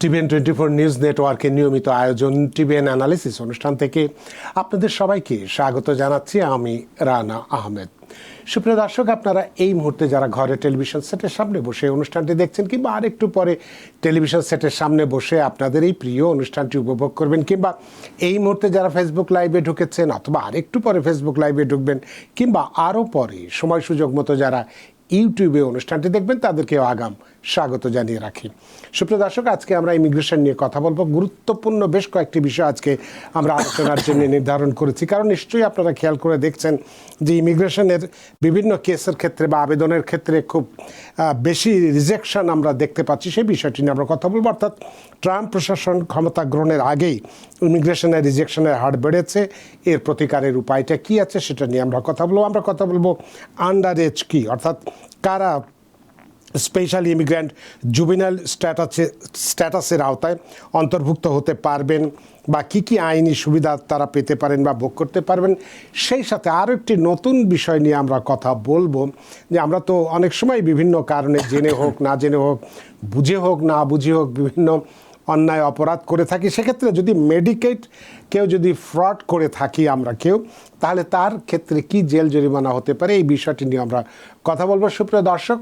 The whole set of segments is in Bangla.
TVN24 নিউজ নেটওয়ার্কের নিয়মিত আয়োজন TVN অ্যানালিসিস অনুষ্ঠান থেকে আপনাদের সবাইকে স্বাগত জানাচ্ছি। আমি রানা আহমেদ। সুপ্রিয় দর্শক, আপনারা এই মুহূর্তে যারা ঘরে টেলিভিশন সেটের সামনে বসে অনুষ্ঠানটি দেখছেন কিংবা আরেকটু পরে টেলিভিশন সেটের সামনে বসে আপনাদের এই প্রিয় অনুষ্ঠানটি উপভোগ করবেন, কিংবা এই মুহূর্তে যারা ফেসবুক লাইভে ঢুকেছেন অথবা আরেকটু পরে ফেসবুক লাইভে ঢুকবেন, কিংবা আরও পরে সময় সুযোগ মতো যারা ইউটিউবে অনুষ্ঠানটি দেখবেন, তাদেরকেও আগাম স্বাগত জানিয়ে রাখি। সুপ্রিয় দর্শক, আজকে আমরা ইমিগ্রেশন নিয়ে কথা বলবো। গুরুত্বপূর্ণ বেশ কয়েকটি বিষয় আজকে আমরা আলোচনার জন্য নির্ধারণ করেছি, কারণ নিশ্চয়ই আপনারা খেয়াল করে দেখছেন যে ইমিগ্রেশনের বিভিন্ন কেসের ক্ষেত্রে বা আবেদনের ক্ষেত্রে খুব বেশি রিজেকশন আমরা দেখতে পাচ্ছি। সেই বিষয়টি নিয়ে আমরা কথা বলবো। অর্থাৎ ট্রাম্প প্রশাসন ক্ষমতা গ্রহণের আগেই ইমিগ্রেশনের রিজেকশনের হার বেড়েছে। এর প্রতিকারের উপায়টা কী আছে সেটা নিয়ে আমরা কথা বলবো। আমরা কথা বলবো আন্ডার এজ কী, অর্থাৎ কারা স্পেশাল ইমিগ্র্যান্ট জুবিনাল স্ট্যাটাসের আওতায় অন্তর্ভুক্ত হতে পারবেন বা কী কী আইনি সুবিধা তারা পেতে পারেন বা ভোগ করতে পারবেন। সেই সাথে আরও একটি নতুন বিষয় নিয়ে আমরা কথা বলবো, যে আমরা তো অনেক সময় বিভিন্ন কারণে জেনে হোক না জেনে হোক, বুঝে হোক না বুঝে হোক বিভিন্ন অন্যায় অপরাধ করে থাকি। সেক্ষেত্রে যদি মেডিকেট কেউ যদি ফ্রড করে থাকি আমরা কেউ, তাহলে তার ক্ষেত্রে কি জেল জরিমানা হতে পারে, এই বিষয়টি নিয়ে আমরা কথা বলবো। সুপ্রিয় দর্শক,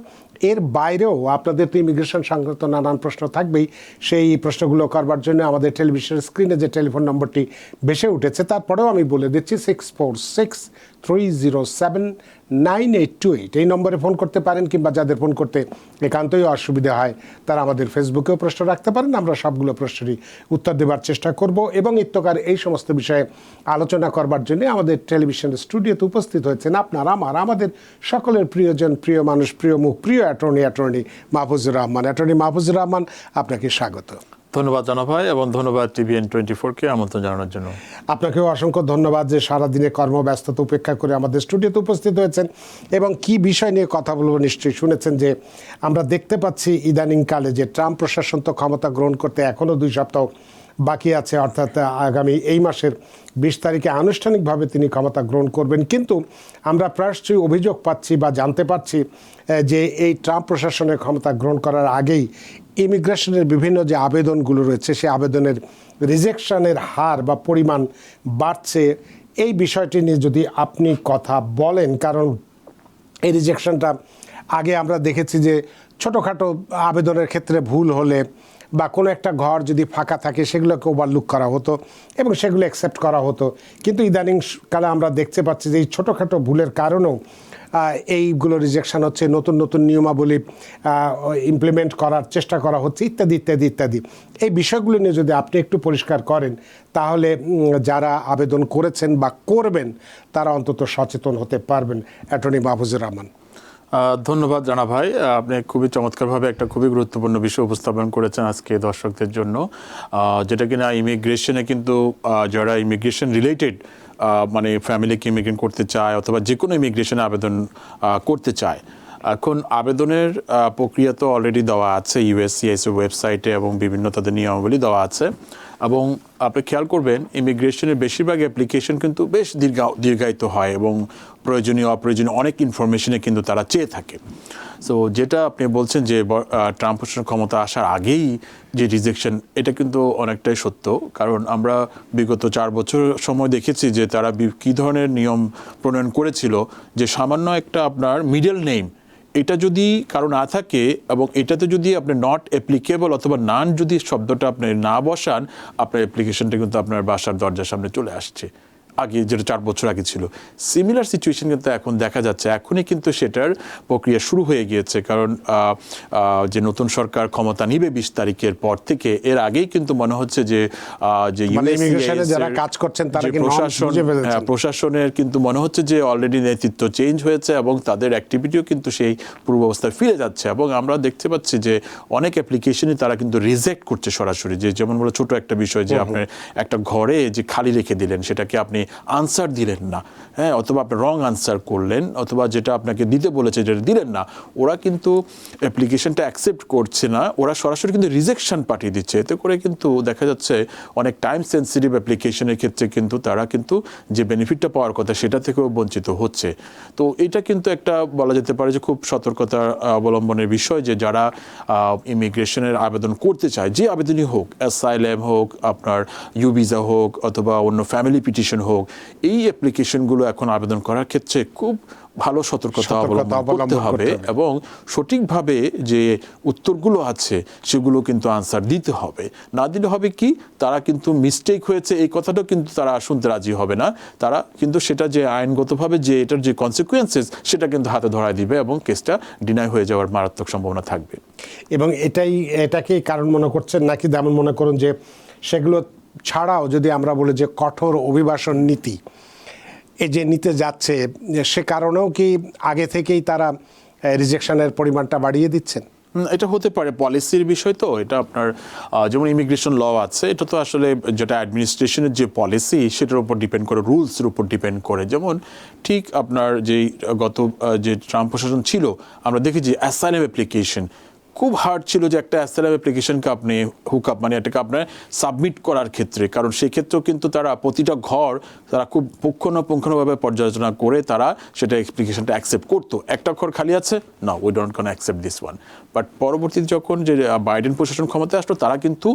এর বাইরেও আপনাদের তো ইমিগ্রেশন সংক্রান্ত নানান প্রশ্ন থাকবেই। সেই প্রশ্নগুলো করবার জন্য আমাদের টেলিভিশনের স্ক্রিনে যে টেলিফোন নম্বরটি ভেসে উঠেছে, তারপরেও আমি বলে দিচ্ছি 6463079828 এই নম্বরে ফোন করতে পারেন, কিংবা যাদের ফোন করতে একান্তই অসুবিধা হয় তারা আমাদের ফেসবুকেও প্রশ্ন রাখতে পারেন। আমরা সবগুলো প্রশ্নেরই উত্তর দেওয়ার চেষ্টা করব। এবং ইত্যকার এই সমস্ত বিষয়ে আলোচনা করবার জন্য আমাদের টেলিভিশনের স্টুডিওতে উপস্থিত হয়েছেন আপনারা আমাদের সকলের প্রিয়জন, প্রিয় মানুষ, প্রিয় মুখ, প্রিয় অ্যাটর্নি মাহফুজুর রহমান। অ্যাটর্নি মাহফুজুর রহমান, আপনাকে স্বাগত। ধন্যবাদ জানা ভাই, এবং ধন্যবাদ TVN24-কে আমন্ত্রণ জানানোর জন্য। আপনাকেও অসংখ্য ধন্যবাদ যে সারাদিনে কর্মব্যস্ততা উপেক্ষা করে আমাদের স্টুডিওতে উপস্থিত হয়েছেন। এবং কি বিষয় নিয়ে কথা বলবো নিশ্চয়ই শুনেছেন যে আমরা দেখতে পাচ্ছি ইদানিংকালে যে ট্রাম্প প্রশাসন তো ক্ষমতা গ্রহণ করতে এখনও 2 সপ্তাহ বাকি আছে, অর্থাৎ আগামী এই মাসের 20 তারিখে আনুষ্ঠানিকভাবে তিনি ক্ষমতা গ্রহণ করবেন। কিন্তু আমরা প্রায়শই অভিযোগ পাচ্ছি বা জানতে পারছি যে এই ট্রাম্প প্রশাসনের ক্ষমতা গ্রহণ করার আগেই ইমিগ্রেশনের বিভিন্ন যে আবেদনগুলো রয়েছে, সেই আবেদনের রিজেকশনের হার বা পরিমাণ বাড়ছে। এই বিষয়টি নিয়ে যদি আপনি কথা বলেন, কারণ এই রিজেকশনটা আগে আমরা দেখেছি যে ছোটোখাটো আবেদনের ক্ষেত্রে ভুল হলে বা কোনো একটা ঘর যদি ফাঁকা থাকে সেগুলোকে ওভারলুক করা হতো এবং সেগুলো অ্যাকসেপ্ট করা হতো। কিন্তু ইদানিং কালে আমরা দেখতে পাচ্ছি যে এই ছোটোখাটো ভুলের কারণেও এইগুলো রিজেকশন হচ্ছে, নতুন নতুন নিয়মাবলী ইমপ্লিমেন্ট করার চেষ্টা করা হচ্ছে, ইত্যাদি ইত্যাদি ইত্যাদি। এই বিষয়গুলো নিয়ে যদি আপনি একটু পরিষ্কার করেন, তাহলে যারা আবেদন করেছেন বা করবেন তারা অন্তত সচেতন হতে পারবেন। অ্যাটর্নি মাহফুজুর রহমান। ধন্যবাদ জানা ভাই, আপনি খুবই চমৎকারভাবে একটা খুবই গুরুত্বপূর্ণ বিষয় উপস্থাপন করেছেন আজকে দর্শকদের জন্য, যেটা কিনা ইমিগ্রেশনে কিন্তু যারা ইমিগ্রেশন রিলেটেড মানে ফ্যামিলিকে ইমিগ্রেন্ট করতে চায় অথবা যে কোনো ইমিগ্রেশনে আবেদন করতে চায়, এখন আবেদনের প্রক্রিয়া তো অলরেডি দেওয়া আছে USCIS ওয়েবসাইটে এবং বিভিন্ন তাদের নিয়মাবলী দেওয়া আছে। এবং আপনি খেয়াল করবেন ইমিগ্রেশনের বেশিরভাগ অ্যাপ্লিকেশন কিন্তু বেশ দীর্ঘায়িত হয় এবং প্রয়োজনীয় অপ্রয়োজনীয় অনেক ইনফরমেশনে কিন্তু তারা চেয়ে থাকে। সো যেটা আপনি বলছেন যে ট্রাম্প প্রশাসন ক্ষমতা আসার আগেই যে রিজেকশন, এটা কিন্তু অনেকটাই সত্য। কারণ আমরা বিগত 4 বছর সময় দেখেছি যে তারা কী ধরনের নিয়ম প্রণয়ন করেছিল, যে সামান্য একটা আপনার মিডল নেম এটা যদি কারো না থাকে এবং এটাতে যদি আপনি নট অ্যাপ্লিকেবল অথবা নান যদি শব্দটা আপনি না বসান, আপনার অ্যাপ্লিকেশনটা কিন্তু আপনার বাসার দরজার সামনে চলে আসছে, আগে যেটা 4 বছর আগে ছিল। সিমিলার সিচুয়েশন কিন্তু এখন দেখা যাচ্ছে, এখনই কিন্তু সেটার প্রক্রিয়া শুরু হয়ে গিয়েছে। কারণ যে নতুন সরকার ক্ষমতা নিবে 20 তারিখের পর থেকে, এর আগেই কিন্তু মনে হচ্ছে যে যারা কাজ করছেন তারা প্রশাসনের কিন্তু মনে হচ্ছে যে অলরেডি নেতৃত্ব চেঞ্জ হয়েছে এবং তাদের অ্যাক্টিভিটিও কিন্তু সেই পূর্বাবস্থায় ফিরে যাচ্ছে। এবং আমরা দেখতে পাচ্ছি যে অনেক অ্যাপ্লিকেশনই তারা কিন্তু রিজেক্ট করছে সরাসরি। যে যেমন বলো ছোট একটা বিষয়, যে আপনি একটা ঘরে যে খালি রেখে দিলেন, সেটাকে আপনি আপনি আনসার দিলেন না, হ্যাঁ, অথবা আপনি রং আনসার করলেন, অথবা যেটা আপনাকে দিতে বলেছে যেটা দিলেন না, ওরা কিন্তু অ্যাপ্লিকেশনটা অ্যাকসেপ্ট করছে না, ওরা সরাসরি কিন্তু রিজেকশন পাঠিয়ে দিচ্ছে। এতে করে কিন্তু দেখা যাচ্ছে অনেক টাইম সেন্সিটিভ অ্যাপ্লিকেশনের ক্ষেত্রে কিন্তু তারা কিন্তু যে বেনিফিটটা পাওয়ার কথা সেটা থেকেও বঞ্চিত হচ্ছে। তো এটা কিন্তু একটা বলা যেতে পারে যে খুব সতর্কতা অবলম্বনের বিষয়, যে যারা ইমিগ্রেশনের আবেদন করতে চায়, যে আবেদনই হোক, অ্যাসাইলাম হোক, আপনার ইউ ভিসা হোক, অথবা অন্য ফ্যামিলি পিটিশন হোক, এই অ্যাপ্লিকেশনগুলো এখন আবেদন করার ক্ষেত্রে খুব ভালো সতর্কতা অবলম্বন করতে হবে এবং সঠিকভাবে যে উত্তরগুলো আছে সেগুলো কিন্তু আনসার দিতে হবে। না দিলে হবে কি, তারা কিন্তু মিস্টেক হয়েছে এই কথাটাও কিন্তু তারা শুনতে রাজি হবে না, তারা কিন্তু সেটা যে আইনগতভাবে যে এটার যে কনসিকুয়েন্সেস সেটা কিন্তু হাতে ধরায় দিবে এবং কেসটা ডিনাই হয়ে যাওয়ার মারাত্মক সম্ভাবনা থাকবে। এবং এটাকে কারণ মনে করছেন নাকি যেমন মনে করুন যে সেগুলো ছাড়াও যদি আমরা বলি যে কঠোর অভিবাসন নীতি এই যে নিতে যাচ্ছে, সে কারণেও কি আগে থেকেই তারা রিজেকশনের পরিমাণটা বাড়িয়ে দিচ্ছেন? এটা হতে পারে, পলিসির বিষয় তো এটা। আপনার যেমন ইমিগ্রেশন ল আছে, এটা তো আসলে যেটা অ্যাডমিনিস্ট্রেশনের যে পলিসি সেটার উপর ডিপেন্ড করে, রুলসের উপর ডিপেন্ড করে। যেমন ঠিক আপনার যেই গত যে ট্রাম্প প্রশাসন ছিল, আমরা দেখেছি অ্যাসাইলাম অ্যাপ্লিকেশন খুব হার্ড ছিল, যে একটা অ্যাসাইলাম অ্যাপ্লিকেশনকে আপনি হুকআপ মানে এটাকে আপনার সাবমিট করার ক্ষেত্রে, কারণ সেই ক্ষেত্রেও কিন্তু তারা প্রতিটা ঘর তারা খুব পুঙ্খানুপুঙ্খভাবে পর্যালোচনা করে তারা সেটা অ্যাপ্লিকেশনটা অ্যাকসেপ্ট করতো। একটা ঘর খালি আছে, না, we don't can accept this one. But পরবর্তীতে যখন যে বাইডেন প্রশাসন ক্ষমতায় আসলো, তারা কিন্তু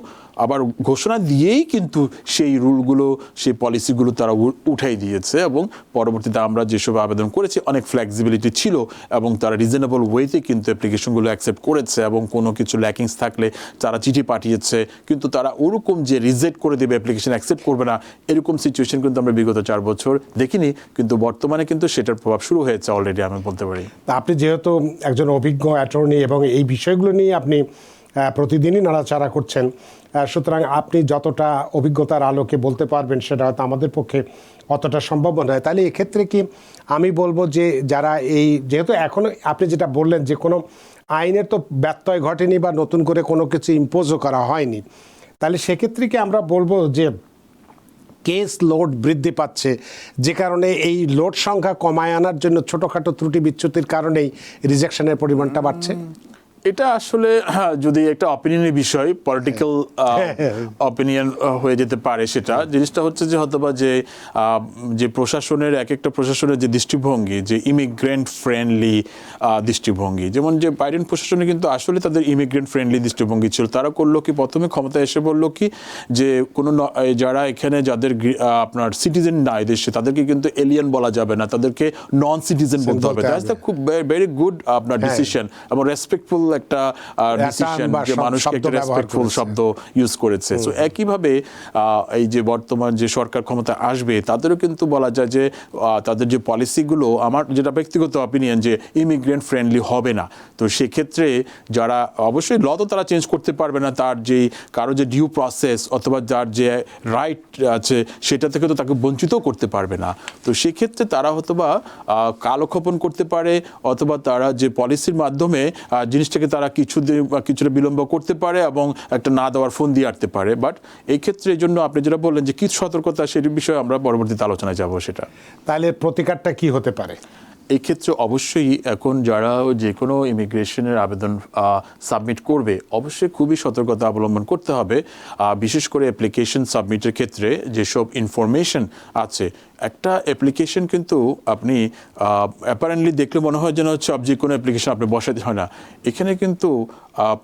আবার ঘোষণা দিয়েই কিন্তু সেই রুলগুলো, সেই পলিসিগুলো তারা উঠাই দিয়েছে এবং পরবর্তীতে আমরা যেসব আবেদন করেছি অনেক ফ্লেক্সিবিলিটি ছিল এবং তারা রিজনেবল ওয়েতে কিন্তু অ্যাপ্লিকেশনগুলো অ্যাকসেপ্ট করেছে এবং কোনো কিছু ল্যাকিংস থাকলে তারা চিঠি পাঠিয়েছে, কিন্তু তারা ওরকম যে রিজেক্ট করে দেবে, অ্যাপ্লিকেশন অ্যাকসেপ্ট করবে না, এরকম সিচুয়েশন কিন্তু আমরা বিগত 4 বছর দেখিনি, কিন্তু বর্তমানে কিন্তু সেটার প্রভাব শুরু হয়েছে অলরেডি, আমি বলতে পারি। আপনি যেহেতু একজন অভিজ্ঞ অ্যাটর্নি এবং এই বিষয়গুলো নিয়ে আপনি প্রতিদিনই নাড়াচাড়া করছেন, সুতরাং আপনি যতটা অভিজ্ঞতার আলোকে বলতে পারবেন সেটা হয়তো আমাদের পক্ষে অতটা সম্ভব নয়। তাহলে এক্ষেত্রে কি আমি বলবো যে যারা এই, যেহেতু এখনও আপনি যেটা বললেন যে কোনো আইনের তো ব্যত্যয় ঘটেনি বা নতুন করে কোনো কিছু ইম্পোজও করা হয়নি, তাহলে সেক্ষেত্রে কি আমরা বলবো যে কেস লোড বৃদ্ধি পাচ্ছে, যে কারণে এই লোড সংখ্যা কমায় আনার জন্য ছোটোখাটো ত্রুটি বিচ্যুতির কারণেই রিজেকশনের পরিমাণটা বাড়ছে? এটা আসলে যদি একটা অপিনিয়নের বিষয়, পলিটিক্যাল অপিনিয়ন হয়ে যেতে পারে সেটা। জিনিসটা হচ্ছে যে হয়তোবা যে প্রশাসনের একটা প্রশাসনের যে দৃষ্টিভঙ্গি, যে ইমিগ্রেন্ট ফ্রেন্ডলি দৃষ্টিভঙ্গি, যেমন যে বাইডেন প্রশাসনে কিন্তু আসলে তাদের ইমিগ্রেন্ট ফ্রেন্ডলি দৃষ্টিভঙ্গি ছিল। তারা করলো কি, প্রথমে ক্ষমতায় এসে বললো কি যে কোনো যারা এখানে যাদের আপনার সিটিজেন না দেশে, তাদেরকে কিন্তু এলিয়ান বলা যাবে না, তাদেরকে নন সিটিজেন বলতে হবে। দ্যাটস দ্য খুব ভেরি গুড আপনার ডিসিশন এবং রেসপেক্টফুল একটা ডিসিশন, যে মানুষকে একটা রেসপেক্টফুল শব্দ ইউজ করেছে। সো একইভাবে এই যে বর্তমান যে সরকার ক্ষমতা আসবে, তাদেরও কিন্তু বলা যায় যে তাদের যে পলিসিগুলো, আমার যেটা ব্যক্তিগত অপিনিয়ন, যে ইমিগ্রেন্ট ফ্রেন্ডলি হবে না। তো সেক্ষেত্রে যারা, অবশ্যই ল তো তারা চেঞ্জ করতে পারবে না, তার যে কারো যে ডিউ প্রসেস অথবা যার যে রাইট আছে সেটা থেকে তো তাকে বঞ্চিতও করতে পারবে না। তো সেক্ষেত্রে তারা হয়তোবা কালক্ষেপণ করতে পারে, অথবা তারা যে পলিসির মাধ্যমে জিনিসটাকে তারা কিছুটা বিলম্ব করতে পারে এবং একটা না দেওয়ার ফোন দিয়ে আটতে পারে। বাট এই ক্ষেত্রে এই জন্য আপনি যেটা বললেন যে কি সতর্কতা, সেটির বিষয়ে আমরা পরবর্তীতে আলোচনায় যাব সেটা। তাহলে প্রতিকারটা কি হতে পারে? এই ক্ষেত্রে অবশ্যই এখন যারা যে কোনো ইমিগ্রেশনের আবেদন সাবমিট করবে, অবশ্যই খুবই সতর্কতা অবলম্বন করতে হবে। বিশেষ করে অ্যাপ্লিকেশন সাবমিটের ক্ষেত্রে যেসব ইনফরমেশন আছে, একটা অ্যাপ্লিকেশন কিন্তু আপনি অ্যাপারেন্টলি দেখলে মনে হয় যেন হচ্ছে যে কোনো অ্যাপ্লিকেশন আপনি বসাতে হয় না, এখানে কিন্তু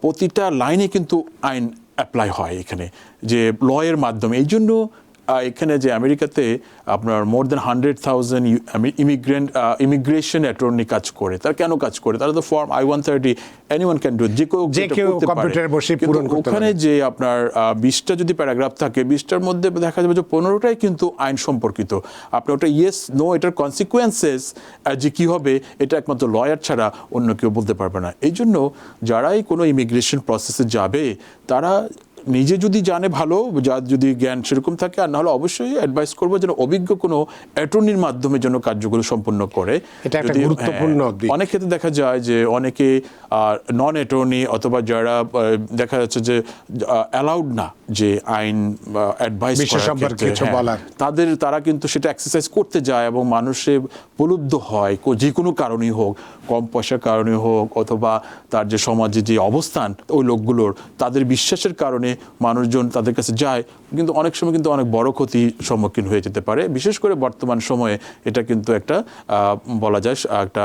প্রতিটা লাইনে কিন্তু আইন অ্যাপ্লাই হয় এখানে, যে লয়ের মাধ্যমে। এই জন্য এখানে যে আমেরিকাতে আপনার মোর দেন 100,000 ইমিগ্রেশন অ্যাটর্নি কাজ করে। তারা কেন কাজ করে? তারা তো form I-130 anyone can do, যে কেউ কম্পিউটারে বসে পূরণ করতে পারে। ওখানে যে আপনার 20টা যদি প্যারাগ্রাফ থাকে, 20টার মধ্যে দেখা যাবে যে 15টাই কিন্তু আইন সম্পর্কিত। আপনি ওটা ইয়েস নো, এটার কনসিকুয়েন্সেস যে কী হবে, এটা একমাত্র লয়ার ছাড়া অন্য কেউ বলতে পারবে না। এই জন্য যারাই কোনো ইমিগ্রেশন প্রসেসে যাবে, তারা নিজে যদি জানে ভালো, যার যদি জ্ঞান সেরকম থাকে, আর নাহলে অবশ্যই অ্যাডভাইস করবো যেন অভিজ্ঞ কোনো অ্যাটর্নির মাধ্যমে যেন কার্যগুলো সম্পন্ন করে। এটা একটা যদি গুরুত্বপূর্ণ দিক। অনেক ক্ষেত্রে দেখা যায় যে অনেকে নন অ্যাটর্নি অথবা যারা দেখা যাচ্ছে যে অ্যালাউড না যে আইন অ্যাডভাইস বিষয় সম্পর্কে কিছু বলার, তারা কিন্তু সেটা এক্সারসাইজ করতে যায় এবং মানুষে প্রলুব্ধ হয় যে কোনো কারণেই হোক, কম পয়সার কারণে হোক অথবা তার যে সমাজে যে অবস্থান ওই লোকগুলোর, তাদের বিশ্বাসের কারণে মানুষজন তাদের কাছে যায়, কিন্তু অনেক সময় কিন্তু অনেক বড় ক্ষতির সম্মুখীন হয়ে যেতে পারে। বিশেষ করে বর্তমান সময়ে এটা কিন্তু একটা বলা যায় একটা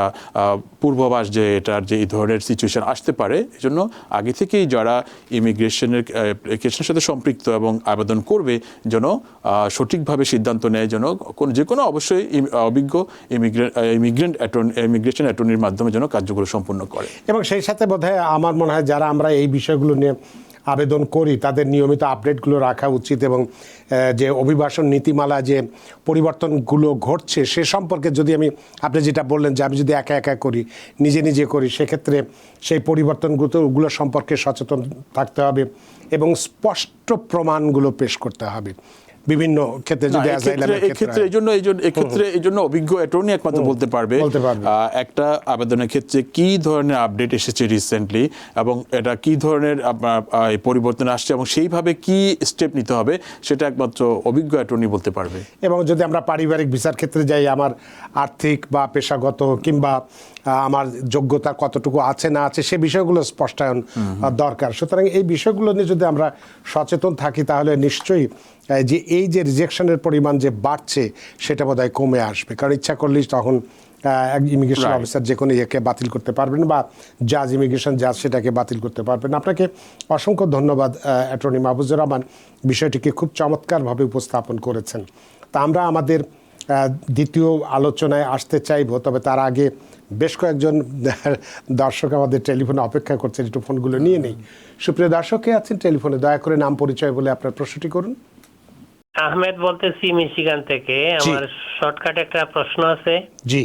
পূর্বাভাস যে এটার যে এই ধরনের সিচুয়েশন আসতে পারে। এই জন্য আগে থেকেই যারা ইমিগ্রেশনের অ্যাপ্লিকেশনের সাথে সম্পৃক্ত এবং আবেদন করবে যেন সঠিকভাবে সিদ্ধান্ত নেয়, যেন যে কোনো অবশ্যই অভিজ্ঞ ইমিগ্রেশন অ্যাটর্নির মাধ্যমে যেন কার্যগুলো সম্পূর্ণ করে। এবং সেই সাথে বোধহয় আমার মনে হয় যারা আমরা এই বিষয়গুলো নিয়ে আবেদন করি তাদের নিয়মিত আপডেটগুলো রাখা উচিত, এবং যে অভিবাসন নীতিমালা যে পরিবর্তনগুলো ঘটছে সে সম্পর্কে যদি আপনি যেটা বললেন যে আমি যদি একা একা করি, নিজে নিজে করি, সেক্ষেত্রে সেই পরিবর্তনগুলো সম্পর্কে সচেতন থাকতে হবে এবং স্পষ্ট প্রমাণগুলো পেশ করতে হবে বিভিন্ন ক্ষেত্রে। যদি এই জন্য অভিজ্ঞ অ্যাটর্নি একমাত্র বলতে পারবে একটা আবেদনের ক্ষেত্রে কি ধরনের আপডেট এসেছে রিসেন্টলি এবং এটা কি ধরনের পরিবর্তন আসছে এবং সেইভাবে কি স্টেপ নিতে হবে, সেটা একমাত্র অভিজ্ঞ অ্যাটর্নি বলতে পারবে। এবং যদি আমরা পারিবারিক ভিসার ক্ষেত্রে যাই, আমার আর্থিক বা পেশাগত কিংবা আমার যোগ্যতা কতটুকু আছে না আছে সে বিষয়গুলো স্পষ্টায়ন দরকার। সুতরাং এই বিষয়গুলো নিয়ে যদি আমরা সচেতন থাকি তাহলে নিশ্চয়ই যে এই যে রিজেকশনের পরিমাণ যে বাড়ছে সেটা বোধহয় কমে আসবে। কারণ ইচ্ছা করলেই তখন ইমিগ্রেশন অফিসার যে কোনো ইয়েকে বাতিল করতে পারবেন বা ইমিগ্রেশন জাজ সেটাকে বাতিল করতে পারবেন। আপনাকে অসংখ্য ধন্যবাদ অ্যাটর্নি মাহফুজুর রহমান, বিষয়টিকে খুব চমৎকারভাবে উপস্থাপন করেছেন। তা আমরা আমাদের দ্বিতীয় আলোচনায় আসতে চাইব, তবে তার আগে বেশ কয়েকজন দর্শক আমাদের টেলিফোনে অপেক্ষা করছেন, একটু ফোনগুলো নিয়ে নেই। সুপ্রিয় দর্শক কে আছেন টেলিফোনে, দয়া করে নাম পরিচয় বলে আপনার প্রশ্নটি করুন। আহমেদ বলতেছি মিশিগান থেকে। আমার শর্টকাট একটা প্রশ্ন আছে। জি।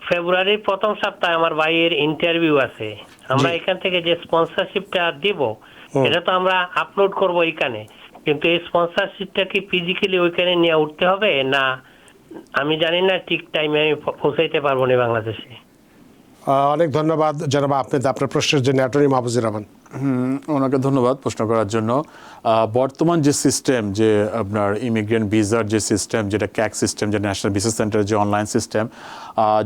ফেব্রুয়ারির প্রথম সপ্তাহে আমার ভাইয়ের ইন্টারভিউ আছে। আমরা এখান থেকে যে স্পন্সরশিপটা দিব এটা তো আমরা আপলোড করব এখানে, কিন্তু এই স্পন্সরশিপটা কি ফিজিক্যালি ওইখানে নিয়ে উঠতে হবে না? আমি জানি না ঠিক টাইমে আমি পৌঁছাইতে পারবো না বাংলাদেশে। অনেক ধন্যবাদ জনাব আহমেদ আপনার প্রশ্নের জন্য। অ্যাটর্নি মাহফুজুর রহমান। ওনাকে ধন্যবাদ প্রশ্ন করার জন্য। বর্তমান যে সিস্টেম, যে আপনার ইমিগ্রেন্ট ভিসার যে সিস্টেম, যেটা ক্যাক সিস্টেম, যে ন্যাশনাল ভিসা সেন্টার যে অনলাইন সিস্টেম,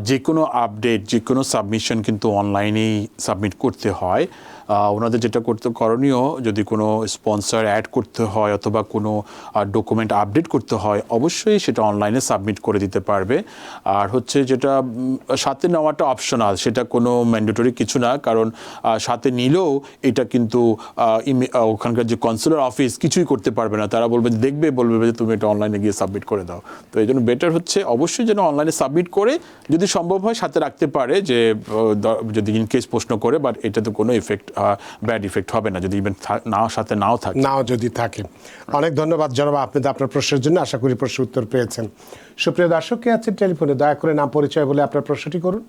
যে কোনো আপডেট, যে কোনো সাবমিশন কিন্তু অনলাইনেই সাবমিট করতে হয়। ওনাদের যেটা করণীয়, যদি কোনো স্পন্সর অ্যাড করতে হয় অথবা কোনো ডকুমেন্ট আপডেট করতে হয় অবশ্যই সেটা অনলাইনে সাবমিট করে দিতে পারবে। আর হচ্ছে যেটা সাথে নেওয়াটা অপশনাল, সেটা কোনো ম্যান্ডেটরি কিছু না, কারণ সাথে নিলেও এটা কিন্তু ওখানকার যে কনসুলার অফিস কিছুই করতে পারবে না, তারা বলবে যে তুমি এটা অনলাইনে গিয়ে সাবমিট করে দাও। তো এই জন্য বেটার হচ্ছে অবশ্যই যেন অনলাইনে সাবমিট করে যদি সম্ভব হয় সাথে রাখতে পারে, যে যদি ইনকেস প্রশ্ন করে, বাট এটাতে কোনো ব্যাড ইফেক্ট হবে না যদি ইভেন নাও যদি থাকে। অনেক ধন্যবাদ জনাব আহমেদ আপনার প্রশ্নের জন্য, আশা করি প্রশ্ন উত্তর পেয়েছেন। সুপ্রিয় দর্শক কে আছেন টেলিফোনে, দয়া করে নাম পরিচয় বলে আপনার প্রশ্নটি করুন।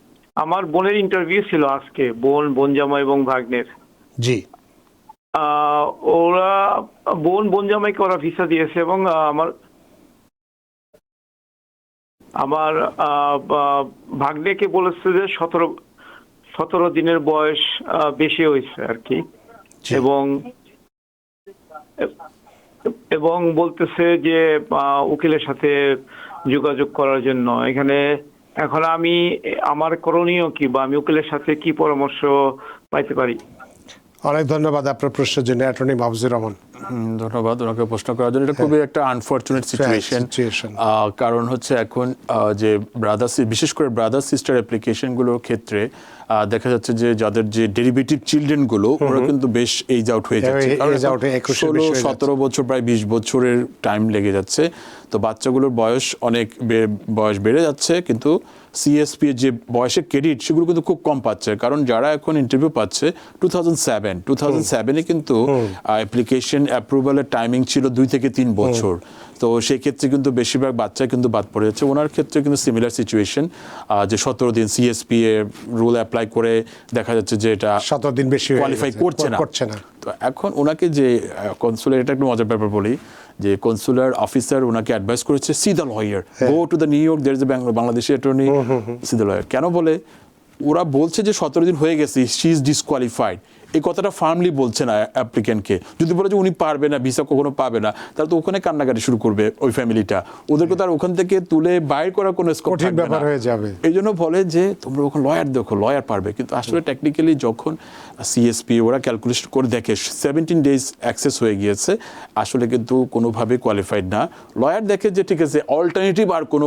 আমার বোনের ইন্টারভিউ ছিল আজকে, বোন জামাই এবং ভাগ্নের। জি। ওরা বোন জামাইকে ওরা ভিসা দিয়েছে এবং আমার ভাগ্নেকে বলেছে যে 17 দিনের বয়স বেশি হয়েছে আর কি, এবং বলতেছে যে উকিলের সাথে যোগাযোগ করার জন্য। এখন আমার করণীয় কি, বা আমি উকিলের সাথে কি পরামর্শ পাইতে পারি? অনেক ধন্যবাদ আপনার প্রশ্নের জন্য অ্যাটর্নি মাহফুজুর রহমান। ধন্যবাদ ওনাকে প্রশ্ন করার জন্য। এটা খুবই একটা আনফরচুনেট সিচুয়েশন, কারণ হচ্ছে এখন যে বিশেষ করে ব্রাদার সিস্টার অ্যাপ্লিকেশনগুলোর ক্ষেত্রে দেখা যাচ্ছে যে যাদের যে ডেরিভেটিভ চিলড্রেনগুলো ওরা কিন্তু বেশ এইজ আউট হয়ে যাচ্ছে, 16-17 বছর, প্রায় 20 বছরের টাইম লেগে যাচ্ছে। তো বাচ্চাগুলোর বয়স বেড়ে যাচ্ছে, কিন্তু সিএসপি যে বয়সের ক্রেডিট সেগুলো কিন্তু খুব কম পাচ্ছে। কারণ যারা এখন ইন্টারভিউ পাচ্ছে 2007-এ কিন্তু অ্যাপ্লিকেশন অ্যাপ্রুভালের টাইমিং ছিল 2 থেকে 3 বছর। তো সেই ক্ষেত্রে কিন্তু বেশিরভাগ বাচ্চা কিন্তু বাদ পড়ে যাচ্ছে। ওনার ক্ষেত্রে কিন্তু সিমিলার সিচুয়েশন, যে 17 দিন সিএসপি রুল অ্যাপ্লাই অ্যাপ্লাই করে দেখা যাচ্ছে যে এটা 17 দিন বেশি হয়ে কোয়ালিফাই গেছে, করছে না। তো এখন ওনাকে যে কনসুলার, এটা একটু মজার ব্যাপার বলি, যে কনসুলার অফিসার ওনাকে অ্যাডভাইস করেছে see the lawyer, go to the New York, there is a Bangladeshi attorney, see the lawyer. কেন বলে ওরা বলছে যে 17 দিন হয়ে গেছে, শি ইজ ডিসকোয়ালিফাইড। এই কথাটা ফার্মলি বলছে না অ্যাপ্লিক্যান্টকে। যদি বলে যে উনি পারবে না, ভিসা কখনো পাবে না, তাহলে তো ওখানে কান্নাকাটি শুরু করবে ওই ফ্যামিলিটা, ওদেরকে তার ওখান থেকে তুলে বাইর করার কোনো স্কোপ কঠিন থাকবে ব্যাপার না। হয়ে যাবে। এই জন্য বলে যে তোমরা ওখানে লয়ার দেখো, লয়ার পারবে। কিন্তু আসলে টেকনিক্যালি যখন সিএসপি ওরা ক্যালকুলেশন করে দেখে 17 ডেজ অ্যাক্সেস হয়ে গিয়েছে, আসলে কিন্তু কোনোভাবে কোয়ালিফাইড না। লয়ার দেখে যে ঠিক আছে অল্টারনেটিভ আর কোনো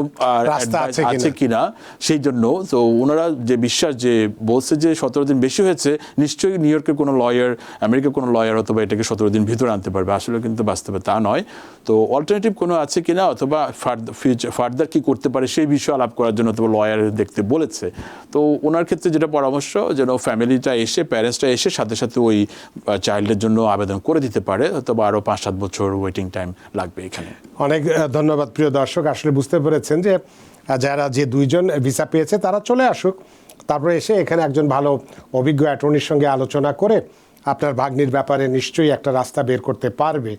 রাস্তা আছে আছে কিনা, সেই জন্য তো ওনারা যে বিশ্বাস যে বলছে যে 17 দিন বেশি হয়েছে, নিশ্চয়ই নিউ ইয়র্কের কোনো লয়ার, আমেরিকার কোনো লয়ার অথবা এটাকে 17 দিন ভিতরে আনতে পারবে। আসলে কিন্তু বাস্তবে তা নয়। তো অল্টারনেটিভ কোনো আছে কিনা অথবা ফার্দার কি করতে পারে সেই বিষয়ে আলাপ করার জন্য অথবা লয়ার দেখতে বলেছে। তো ওনার ক্ষেত্রে যেটা পরামর্শ, যেন ফ্যামিলিটা এসে, প্যারেন্টসটা এসে সাথে সাথে ওই চাইল্ডের জন্য আবেদন করে দিতে পারে, অথবা আরও 5-7 বছর ওয়েটিং টাইম লাগবে এখানে। অনেক ধন্যবাদ প্রিয় দর্শক। আসলে বুঝতে পেরেছেন যে যারা যে 2 জন ভিসা পেয়েছে তারা চলে আসুক, তারপরে এসে এখানে একজন ভালো অভিজ্ঞ অ্যাটর্নির সঙ্গে আলোচনা করে আপনার ভাগ্নির ব্যাপারে নিশ্চয়ই একটা রাস্তা বের করতে পারবে।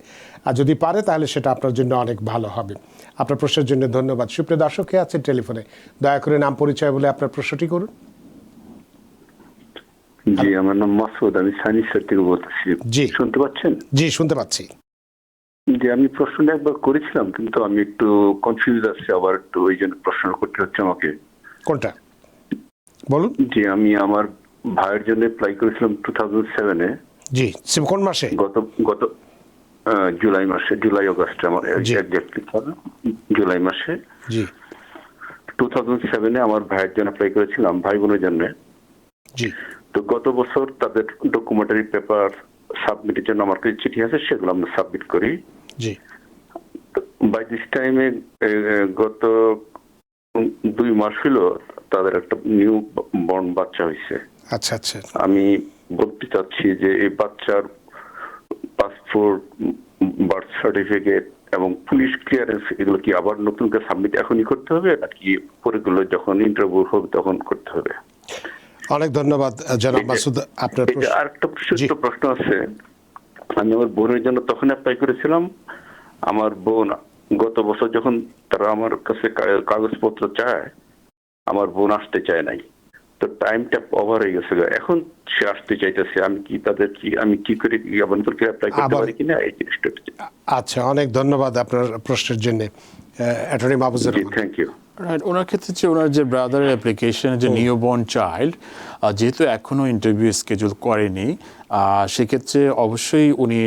আর যদি পারে তাহলে সেটা আপনার জন্য অনেক ভালো হবে। আপনার প্রশ্নের জন্য ধন্যবাদ। সুপ্রিয় দর্শক, কে আছেন টেলিফোনে? দয়া করে নাম পরিচয় বলে আপনার প্রশ্নটি করুন। জি, আমার নাম মাসুদ, আমি সাইনিসের থেকে বলতেছি। জি। শুনতে পাচ্ছেন? জি, শুনতে পাচ্ছি। যে আমি প্রশ্নটা একবার করেছিলাম, কিন্তু আমি একটু কনফিউজ আছি, আবার একটু ওই জন্য প্রশ্ন করতে হচ্ছে আমাকে। কোনটা বলুন? যে আমি আমার ভাইয়ের জন্য অ্যাপ্লাই করেছিলাম 2007-এ। জি, কোন মাসে? গত জুলাই মাসে, জুলাই অগাস্টে, আমার জি। এক্স্যাক্টলি জুলাই মাসে জি 2007-এ আমার ভাইয়ের জন্য অ্যাপ্লাই করেছিলাম, ভাই বোনের জন্য। জি তো গত বছর তাদের ডকুমেন্টারি পেপার সাবমিটের জন্য আমার কাছে চিঠি আছে, সেগুলো আমরা সাবমিট করি। জি বাই দিস টাইমে গত 2 মাস হলো তাদের একটা নিউ বর্ন বাচ্চা হয়েছে। আচ্ছা আচ্ছা। আমি বলতে চাচ্ছি যে এই বাচ্চার পাসপোর্ট, বার্থ সার্টিফিকেট এবং পুলিশ ক্লিয়ারেন্স, এগুলো কি আবার নতুন করে সাবমিট এখনই করতে হবে, নাকি পরেগুলো যখন ইন্টারভিউ হবে তখন করতে হবে? অনেক ধন্যবাদ জনাব মাসুদ, আপনার প্রশ্ন। আর একটা ছোট্ট প্রশ্ন আছে। আমি আমার বোনের জন্য তখন অ্যাপ্লাই করেছিলাম। আমার বোন গত বছর যখন তারা আমার কাছে কাগজপত্র চায়, আমার বোন আসতে চায় নাই। তো টাইমটা ওভার হয়ে গেছে, এখন সে আসতে চাইতেছে। আমি কি করে আবেদন করে অ্যাপ্লাই করতে পারি কিনা, এই জিনিসটা। আচ্ছা, অনেক ধন্যবাদ আপনার প্রশ্নের জন্য attorney Mahfuzur Rahman. Thank you. Right, ওনার ক্ষেত্রে যে ওনার যে ব্রাদারের অ্যাপ্লিকেশন, যে নিউ বর্ন চাইল্ড, যেহেতু এখনও ইন্টারভিউ স্কেজুল করেনি, সেক্ষেত্রে অবশ্যই উনি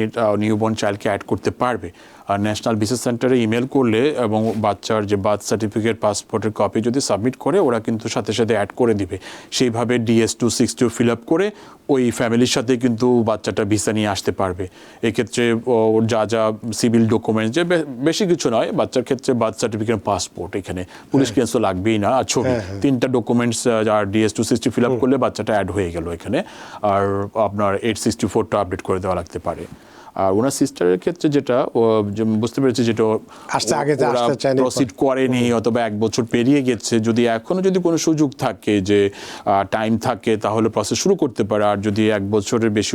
নিউ বর্ন চাইল্ডকে অ্যাড করতে পারবে। আর ন্যাশনাল ভিসা সেন্টারে ইমেল করলে এবং বাচ্চার যে বার্থ সার্টিফিকেট, পাসপোর্টের কপি যদি সাবমিট করে, ওরা কিন্তু সাথে সাথে অ্যাড করে দিবে। সেইভাবে DS-262 ফিল আপ করে ওই ফ্যামিলির সাথে কিন্তু বাচ্চাটা ভিসা নিয়ে আসতে পারবে। এক্ষেত্রে ওর যা যা সিভিল ডকুমেন্টস, যে বেশি কিছু নয়, বাচ্চার ক্ষেত্রে বার্থ সার্টিফিকেট, পাসপোর্ট, এখানে পুলিশ ক্লিয়ারেন্স তো লাগবেই না, আর ছবি, 3টা documents are DS-260 fill up করলে বাচ্চাটা অ্যাড হয়ে গেল এখানে। আর আপনার 864টা আপডেট করে দেওয়া লাগতে পারে। আর ওনার সিস্টারের ক্ষেত্রে যেটা বুঝতে পেরেছি, যেটা প্রসিড করেনি অথবা 1 বছর পেরিয়ে গেছে, যদি এখনো যদি কোনো সুযোগ থাকে, যে টাইম থাকে, তাহলে প্রসেস শুরু করতে পারে। আর যদি 1 বছরের বেশি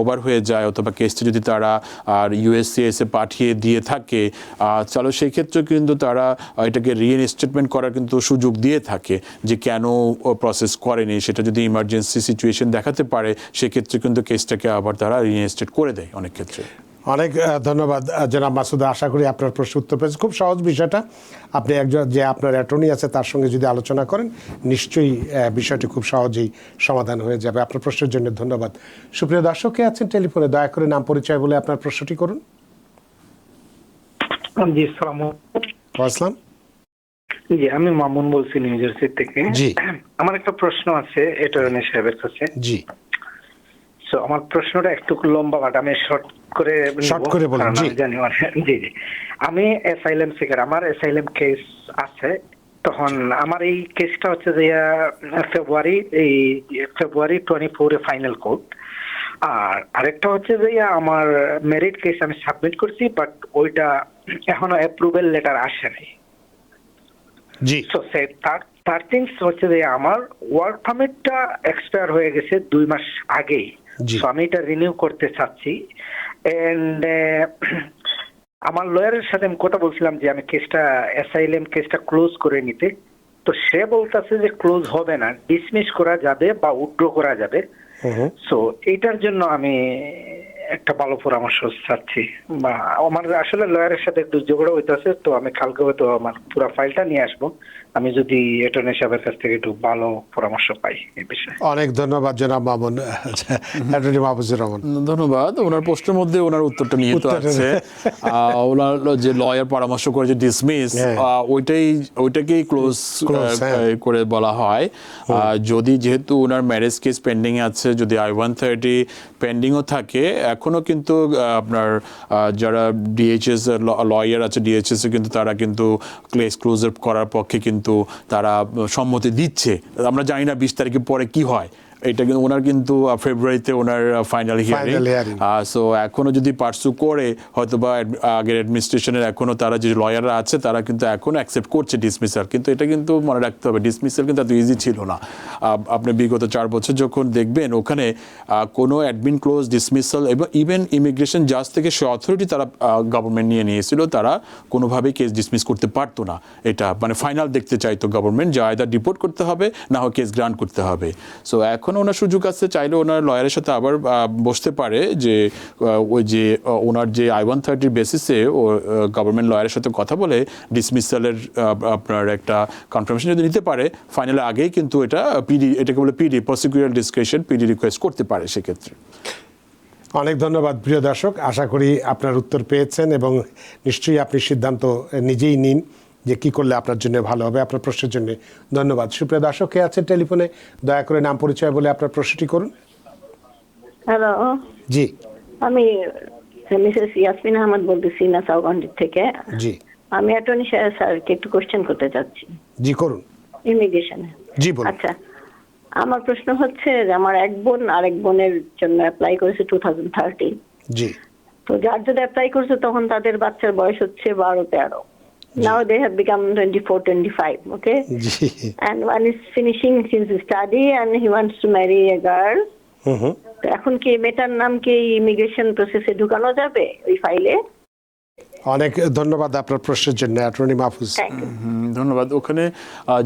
ওভার হয়ে যায়, অথবা কেসটা যদি তারা আর USCIS-এ পাঠিয়ে দিয়ে থাকে, তাহলে সেই ক্ষেত্রে কিন্তু তারা এটাকে রিইনস্টেটমেন্ট করার কিন্তু সুযোগ দিয়ে থাকে, যে কেন প্রসেস করেনি। সেটা যদি ইমার্জেন্সি সিচুয়েশন দেখাতে পারে, সেক্ষেত্রে কিন্তু কেসটাকে আবার তারা রিইনস্টেট করে দেয় অনেক ক্ষেত্রে। অনেক ধন্যবাদ জনাব মাসুদ। আশা করি আপনার প্রশ্ন উত্তর পেয়েছে। খুব সহজ বিষয়টা, আপনি একজন যে আপনার অ্যাটর্নি আছে তার সঙ্গে যদি আলোচনা করেন, নিশ্চয়ই বিষয়টি খুব সহজেই সমাধান হয়ে যাবে। আপনার প্রশ্নের জন্য ধন্যবাদ। সুপ্রিয় দর্শক, কে আছেন টেলিফোনে? দয়া করে নাম পরিচয় বলে আপনার প্রশ্নটি করুন। জি, আসসালামু আসসালাম। জি, আমি মামুন বলছি নিউ জার্সি থেকে। জি। আমার একটা প্রশ্ন আছে অ্যাটর্নি সাহেবের কাছে। জি। সো আমার প্রশ্নটা একটু লম্বা, বাট আমি শর্ট করে বলুন। জি জানি। জি জি, আমি অ্যাসাইলাম সিকার, আমার অ্যাসাইলাম কেস আছে। তখন আমার এই কেসটা হচ্ছে যে ফেব্রুয়ারি 24-এ ফাইনাল কোর্ট। আর আরেকটা হচ্ছে যে আমার মেরিট কেস আমি সাবমিট করছি, বাট ওইটা এখনো অ্যাপ্রুভাল লেটার আসে নাই। জি। তো তার থিংস হচ্ছে যে আমার ওয়ার্ক পারমিটটা এক্সপায়ার হয়ে গেছে 2 মাস আগেই। জি। So আমি এটা রিনিউ করতে চাচ্ছি। এন্ড আমার লয়ারের সাথে আমি কথা বলছিলাম যে আমি কেসটা অ্যাসাইলাম কেসটা ক্লোজ করে নিতে। তো সে বলতেছে যে ক্লোজ হবে না, ডিসমিস করা যাবে বা উইথড্র করা যাবে। সো এইটার জন্য আমি একটা ভালো পরামর্শ চাচ্ছি, বা আমার আসলে লয়ারের সাথে একটু ঝগড়া হইতেছে। তো আমি কালকে হয়তো আমার পুরো ফাইলটা নিয়ে আসবো, আমি যদি অ্যাটর্নি সাহেবের কাছ থেকে একটু ভালো পরামর্শ পাই এই বিষয়ে। অনেক ধন্যবাদ জনাব মামুন, অ্যাটর্নি মাহফুজুর রহমান। ধন্যবাদ। ওনার প্রশ্নের মধ্যে ওনার উত্তরটা নিহিত উত্তরটা- আছে। ওনার যে লয়ার পরামর্শ করে যে ডিসমিস, হ্যাঁ। ওইটাকেই ক্লোজ Close, হ্যাঁ। করে বলা হয়। যদি যেহেতু ওনার ম্যারেজ কেস পেন্ডিং আছে, যদি I-130 পেন্ডিংও থাকে, এখনো কিন্তু আপনার যারা ডিএইচএস লয়ার আছে, ডিএইচএস কিন্তু তারা কিন্তু কেস ক্লোজার করার পক্ষে কিন্তু তারা সম্মতি দিচ্ছে। আমরা জানি না 20 তারিখের পরে কি হয়। এটা কিন্তু ওনার কিন্তু ফেব্রুয়ারিতে ওনার final hearing. Final hearing। So এখনো যদি পার্সু করে, হয়তো বা আগের অ্যাডমিনিস্ট্রেশনের এখনো তারা যে লয়াররা আছে তারা কিন্তু এখনো অ্যাকসেপ্ট করছে ডিসমিসাল। কিন্তু এটা কিন্তু মনে রাখতে হবে, ডিসমিসাল কিন্তু এত ইজি ছিল না। আপনি বিগত 4 বছর যখন দেখবেন ওখানে কোনো অ্যাডমিন ক্লোজ, ডিসমিসাল এবং ইভেন ইমিগ্রেশন জাজ থেকে সে অথরিটি তারা গভর্নমেন্ট নিয়েছিল, তারা কোনোভাবেই কেস ডিসমিস করতে পারতো না। এটা মানে ফাইনাল দেখতে চাইতো গভর্নমেন্ট, যে আয়দা ডিপোর্ট করতে হবে না হয় কেস গ্রান্ট করতে হবে। সো এখন ওনার সুযোগ আছে, চাইলে ওনার লয়ারের সাথে আবার বসতে পারে, যে ওই যে ওনার যে I-130 বেসিসে ও গভর্নমেন্ট লয়ারের সাথে কথা বলে ডিসমিসালের আপনার একটা কনফার্মেশন যদি নিতে পারে ফাইনালে আগেই, কিন্তু এটা পিডি, এটাকে বলে পিডি, প্রসিকিউরিয়াল ডিসক্রিপশন, পিডি রিকোয়েস্ট করতে পারে সেক্ষেত্রে। অনেক ধন্যবাদ প্রিয় দর্শক, আশা করি আপনার উত্তর পেয়েছেন এবং নিশ্চয়ই আপনি সিদ্ধান্ত নিজেই নিন যে কি করলে আপনার জন্য ভালো হবে। আপনার প্রশ্নের জন্য ধন্যবাদ। সুপ্রিয় দর্শক, কে আছেন টেলিফোনে? দয়া করে নাম পরিচয় বলে আপনার প্রশ্নটি করুন। হ্যালো, জি আমি মিসেস ইয়াসমিন আহমদ বলতেছি নাসাউগঞ্জ থেকে। জি আমি অ্যাটর্নি স্যারকে একটু কোশ্চেন করতে চাচ্ছি জি করুন। ইমিগ্রেশনে। জি বলুন। আচ্ছা, আমার প্রশ্ন হচ্ছে যে আমার এক বোন আরেক বোনের জন্য অ্যাপ্লাই করেছে 2013। জি তো যার জন্য অ্যাপ্লাই করেছে তখন তাদের বাচ্চার বয়স হচ্ছে 12-13। Now they have become 24-25, okay? G And one is finishing his study and he wants to marry a girl. হুম। তো এখন কি মেয়েটার নাম কি ইমিগ্রেশন প্রসেসে ঢুকানো যাবে ওই ফাইলে? অনেক ধন্যবাদ আপনার প্রশ্নের জন্য অ্যাটর্নি মাহফুজ। Thank you. ধন্যবাদ। ওখানে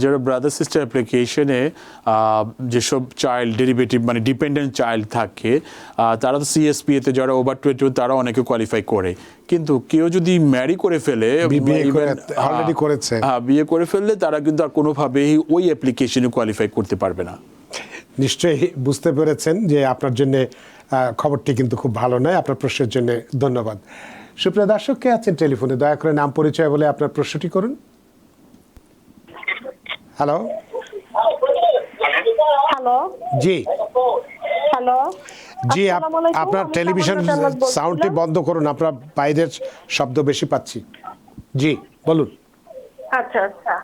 যারা ব্রাদার সিস্টার অ্যাপ্লিকেশনে যেসব চাইল্ড ডেরিভেটিভ মানে ডিপেন্ডেন্ট চাইল্ড থাকে, তারা তো সিএসপিএতে যারা ওভার 21 তারা অনেকে কোয়ালিফাই করে। কিন্তু কেউ যদি ম্যারি করে ফেলে, বিয়ে করে even, already করেছে। বিয়ে করে ফেললে তারা কিন্তু আর কোনোভাবেই ওই অ্যাপ্লিকেশনে কোয়ালিফাই করতে পারবে না। নিশ্চয়ই বুঝতে পেরেছেন যে আপনার জন্য খবরটি কিন্তু খুব ভালো নয়। আপনার প্রশ্নের জন্য ধন্যবাদ। সুপ্রিয় দর্শক, কে আছেন টেলিফোনে? দয়া করে নাম পরিচয় বলে আপনার প্রশ্নটি করুন। হ্যালো হ্যালো জি হ্যালো জি আসসালামু আলাইকুম। আপনার আমি টেলিভিশন তামান্না জান্নাত বলছিলাম। সাউন্ডটি বন্ধ করুন, আপনার বাইরের শব্দ বেশি পাচ্ছি। জি বলুন। আচ্ছা আচ্ছা,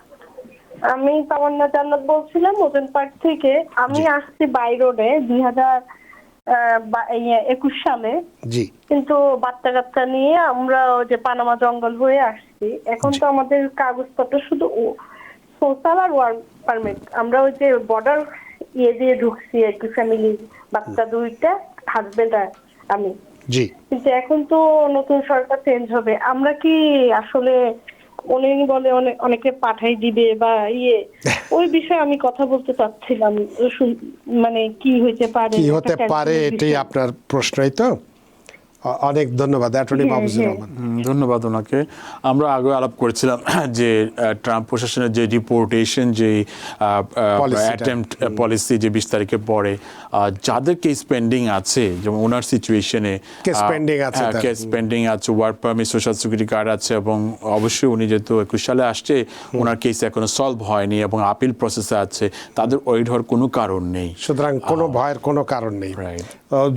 আমি তামান্না জান্নাত বলছিলাম ওজন পার্ক থেকে। আমি আসছি বাই রোডে 2021 সালে, জি কিন্তু বাচ্চা কাচ্চা নিয়ে আমরা ওই যে পানামা জঙ্গল হয়ে আসছি। এখন তো আমাদের কাগজপত্র শুধু সোশ্যাল আর ওয়ার্ক পারমিট। আমরা ওই যে বর্ডার দিয়ে ঢুকছি একটু, ফ্যামিলি, বাচ্চা 2টা, হাজবেন্ড আর আমি। জি কিন্তু এখন তো নতুন সরকার চেঞ্জ হবে, আমরা কি আসলে উনি বলে অনেকে পাঠাই দিবে বা ওই বিষয়ে আমি কথা বলতে চাচ্ছিলাম, মানে কি হইতে পারে, কি হতে একটা পারে tension-এর এটাই বিষয়। আপনার প্রশ্নই তো। অনেক ধন্যবাদ অ্যাটর্নি মাহফুজুর রহমান। ধন্যবাদ ওনাকে। আমরা আগে আলাপ করেছিলাম যে ট্রাম্প প্রশাসনের যে ডিপোর্টেশন যে Policy-টা। অ্যাটেম্পট পলিসি যে 20 তারিখে পরে যাদের কেস পেন্ডিং আছে, যেমন ওনার সিচুয়েশনে Case pending আছে তার। কেস পেন্ডিং আছে, work permit, social security card আছে, এবং অবশ্যই উনি যেহেতু 21 সালে আসছে, ওনার কেস এখনো সলভ হয়নি এবং আপিল প্রসেসে আছে, তাদের ওয়েট হওয়ার কোনো কারণ নেই। সুতরাং কোনো ভয়ের কোনো কারণ নেই। Right.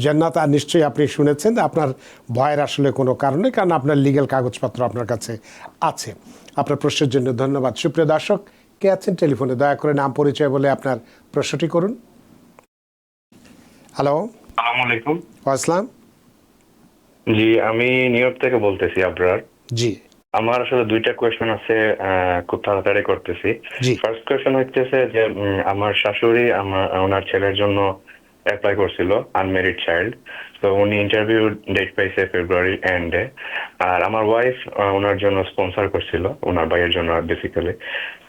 জান্নাত, আর নিশ্চয়ই আপনি শুনেছেন আপনার ভয়ের আসলে কোনো কারণ নেই, কারণ আপনার লিগ্যাল কাগজপত্র আপনার কাছে আছে। আপনার প্রশ্নের জন্য ধন্যবাদ। সুপ্রিয় দর্শক, কে আছেন টেলিফোনে? দয়া করে নাম পরিচয় বলে আপনার প্রশ্নটি করুন। হ্যালো আসসালামু আলাইকুম। আসসালাম। জি, আমি নিউ ইয়র্ক থেকে বলতেছি আবরার। জি আমার আসলে দুইটা কোয়েশ্চেন আছে, খুব তাড়াতাড়ি করতেছি। জি। ফার্স্ট কোয়েশ্চেন হচ্ছে যে আমার শাশুড়ি ওনার ছেলের জন্য অ্যাপ্লাই করছিল, আনমেরিড চাইল্ড। তো উনি ইন্টারভিউ ডেট পাইছে ফেব্রুয়ারি এন্ডে। আর আমার ওয়াইফ ওনার জন্য স্পন্সর করছিল, ওনার ভাইয়ের জন্য বেসিক্যালি।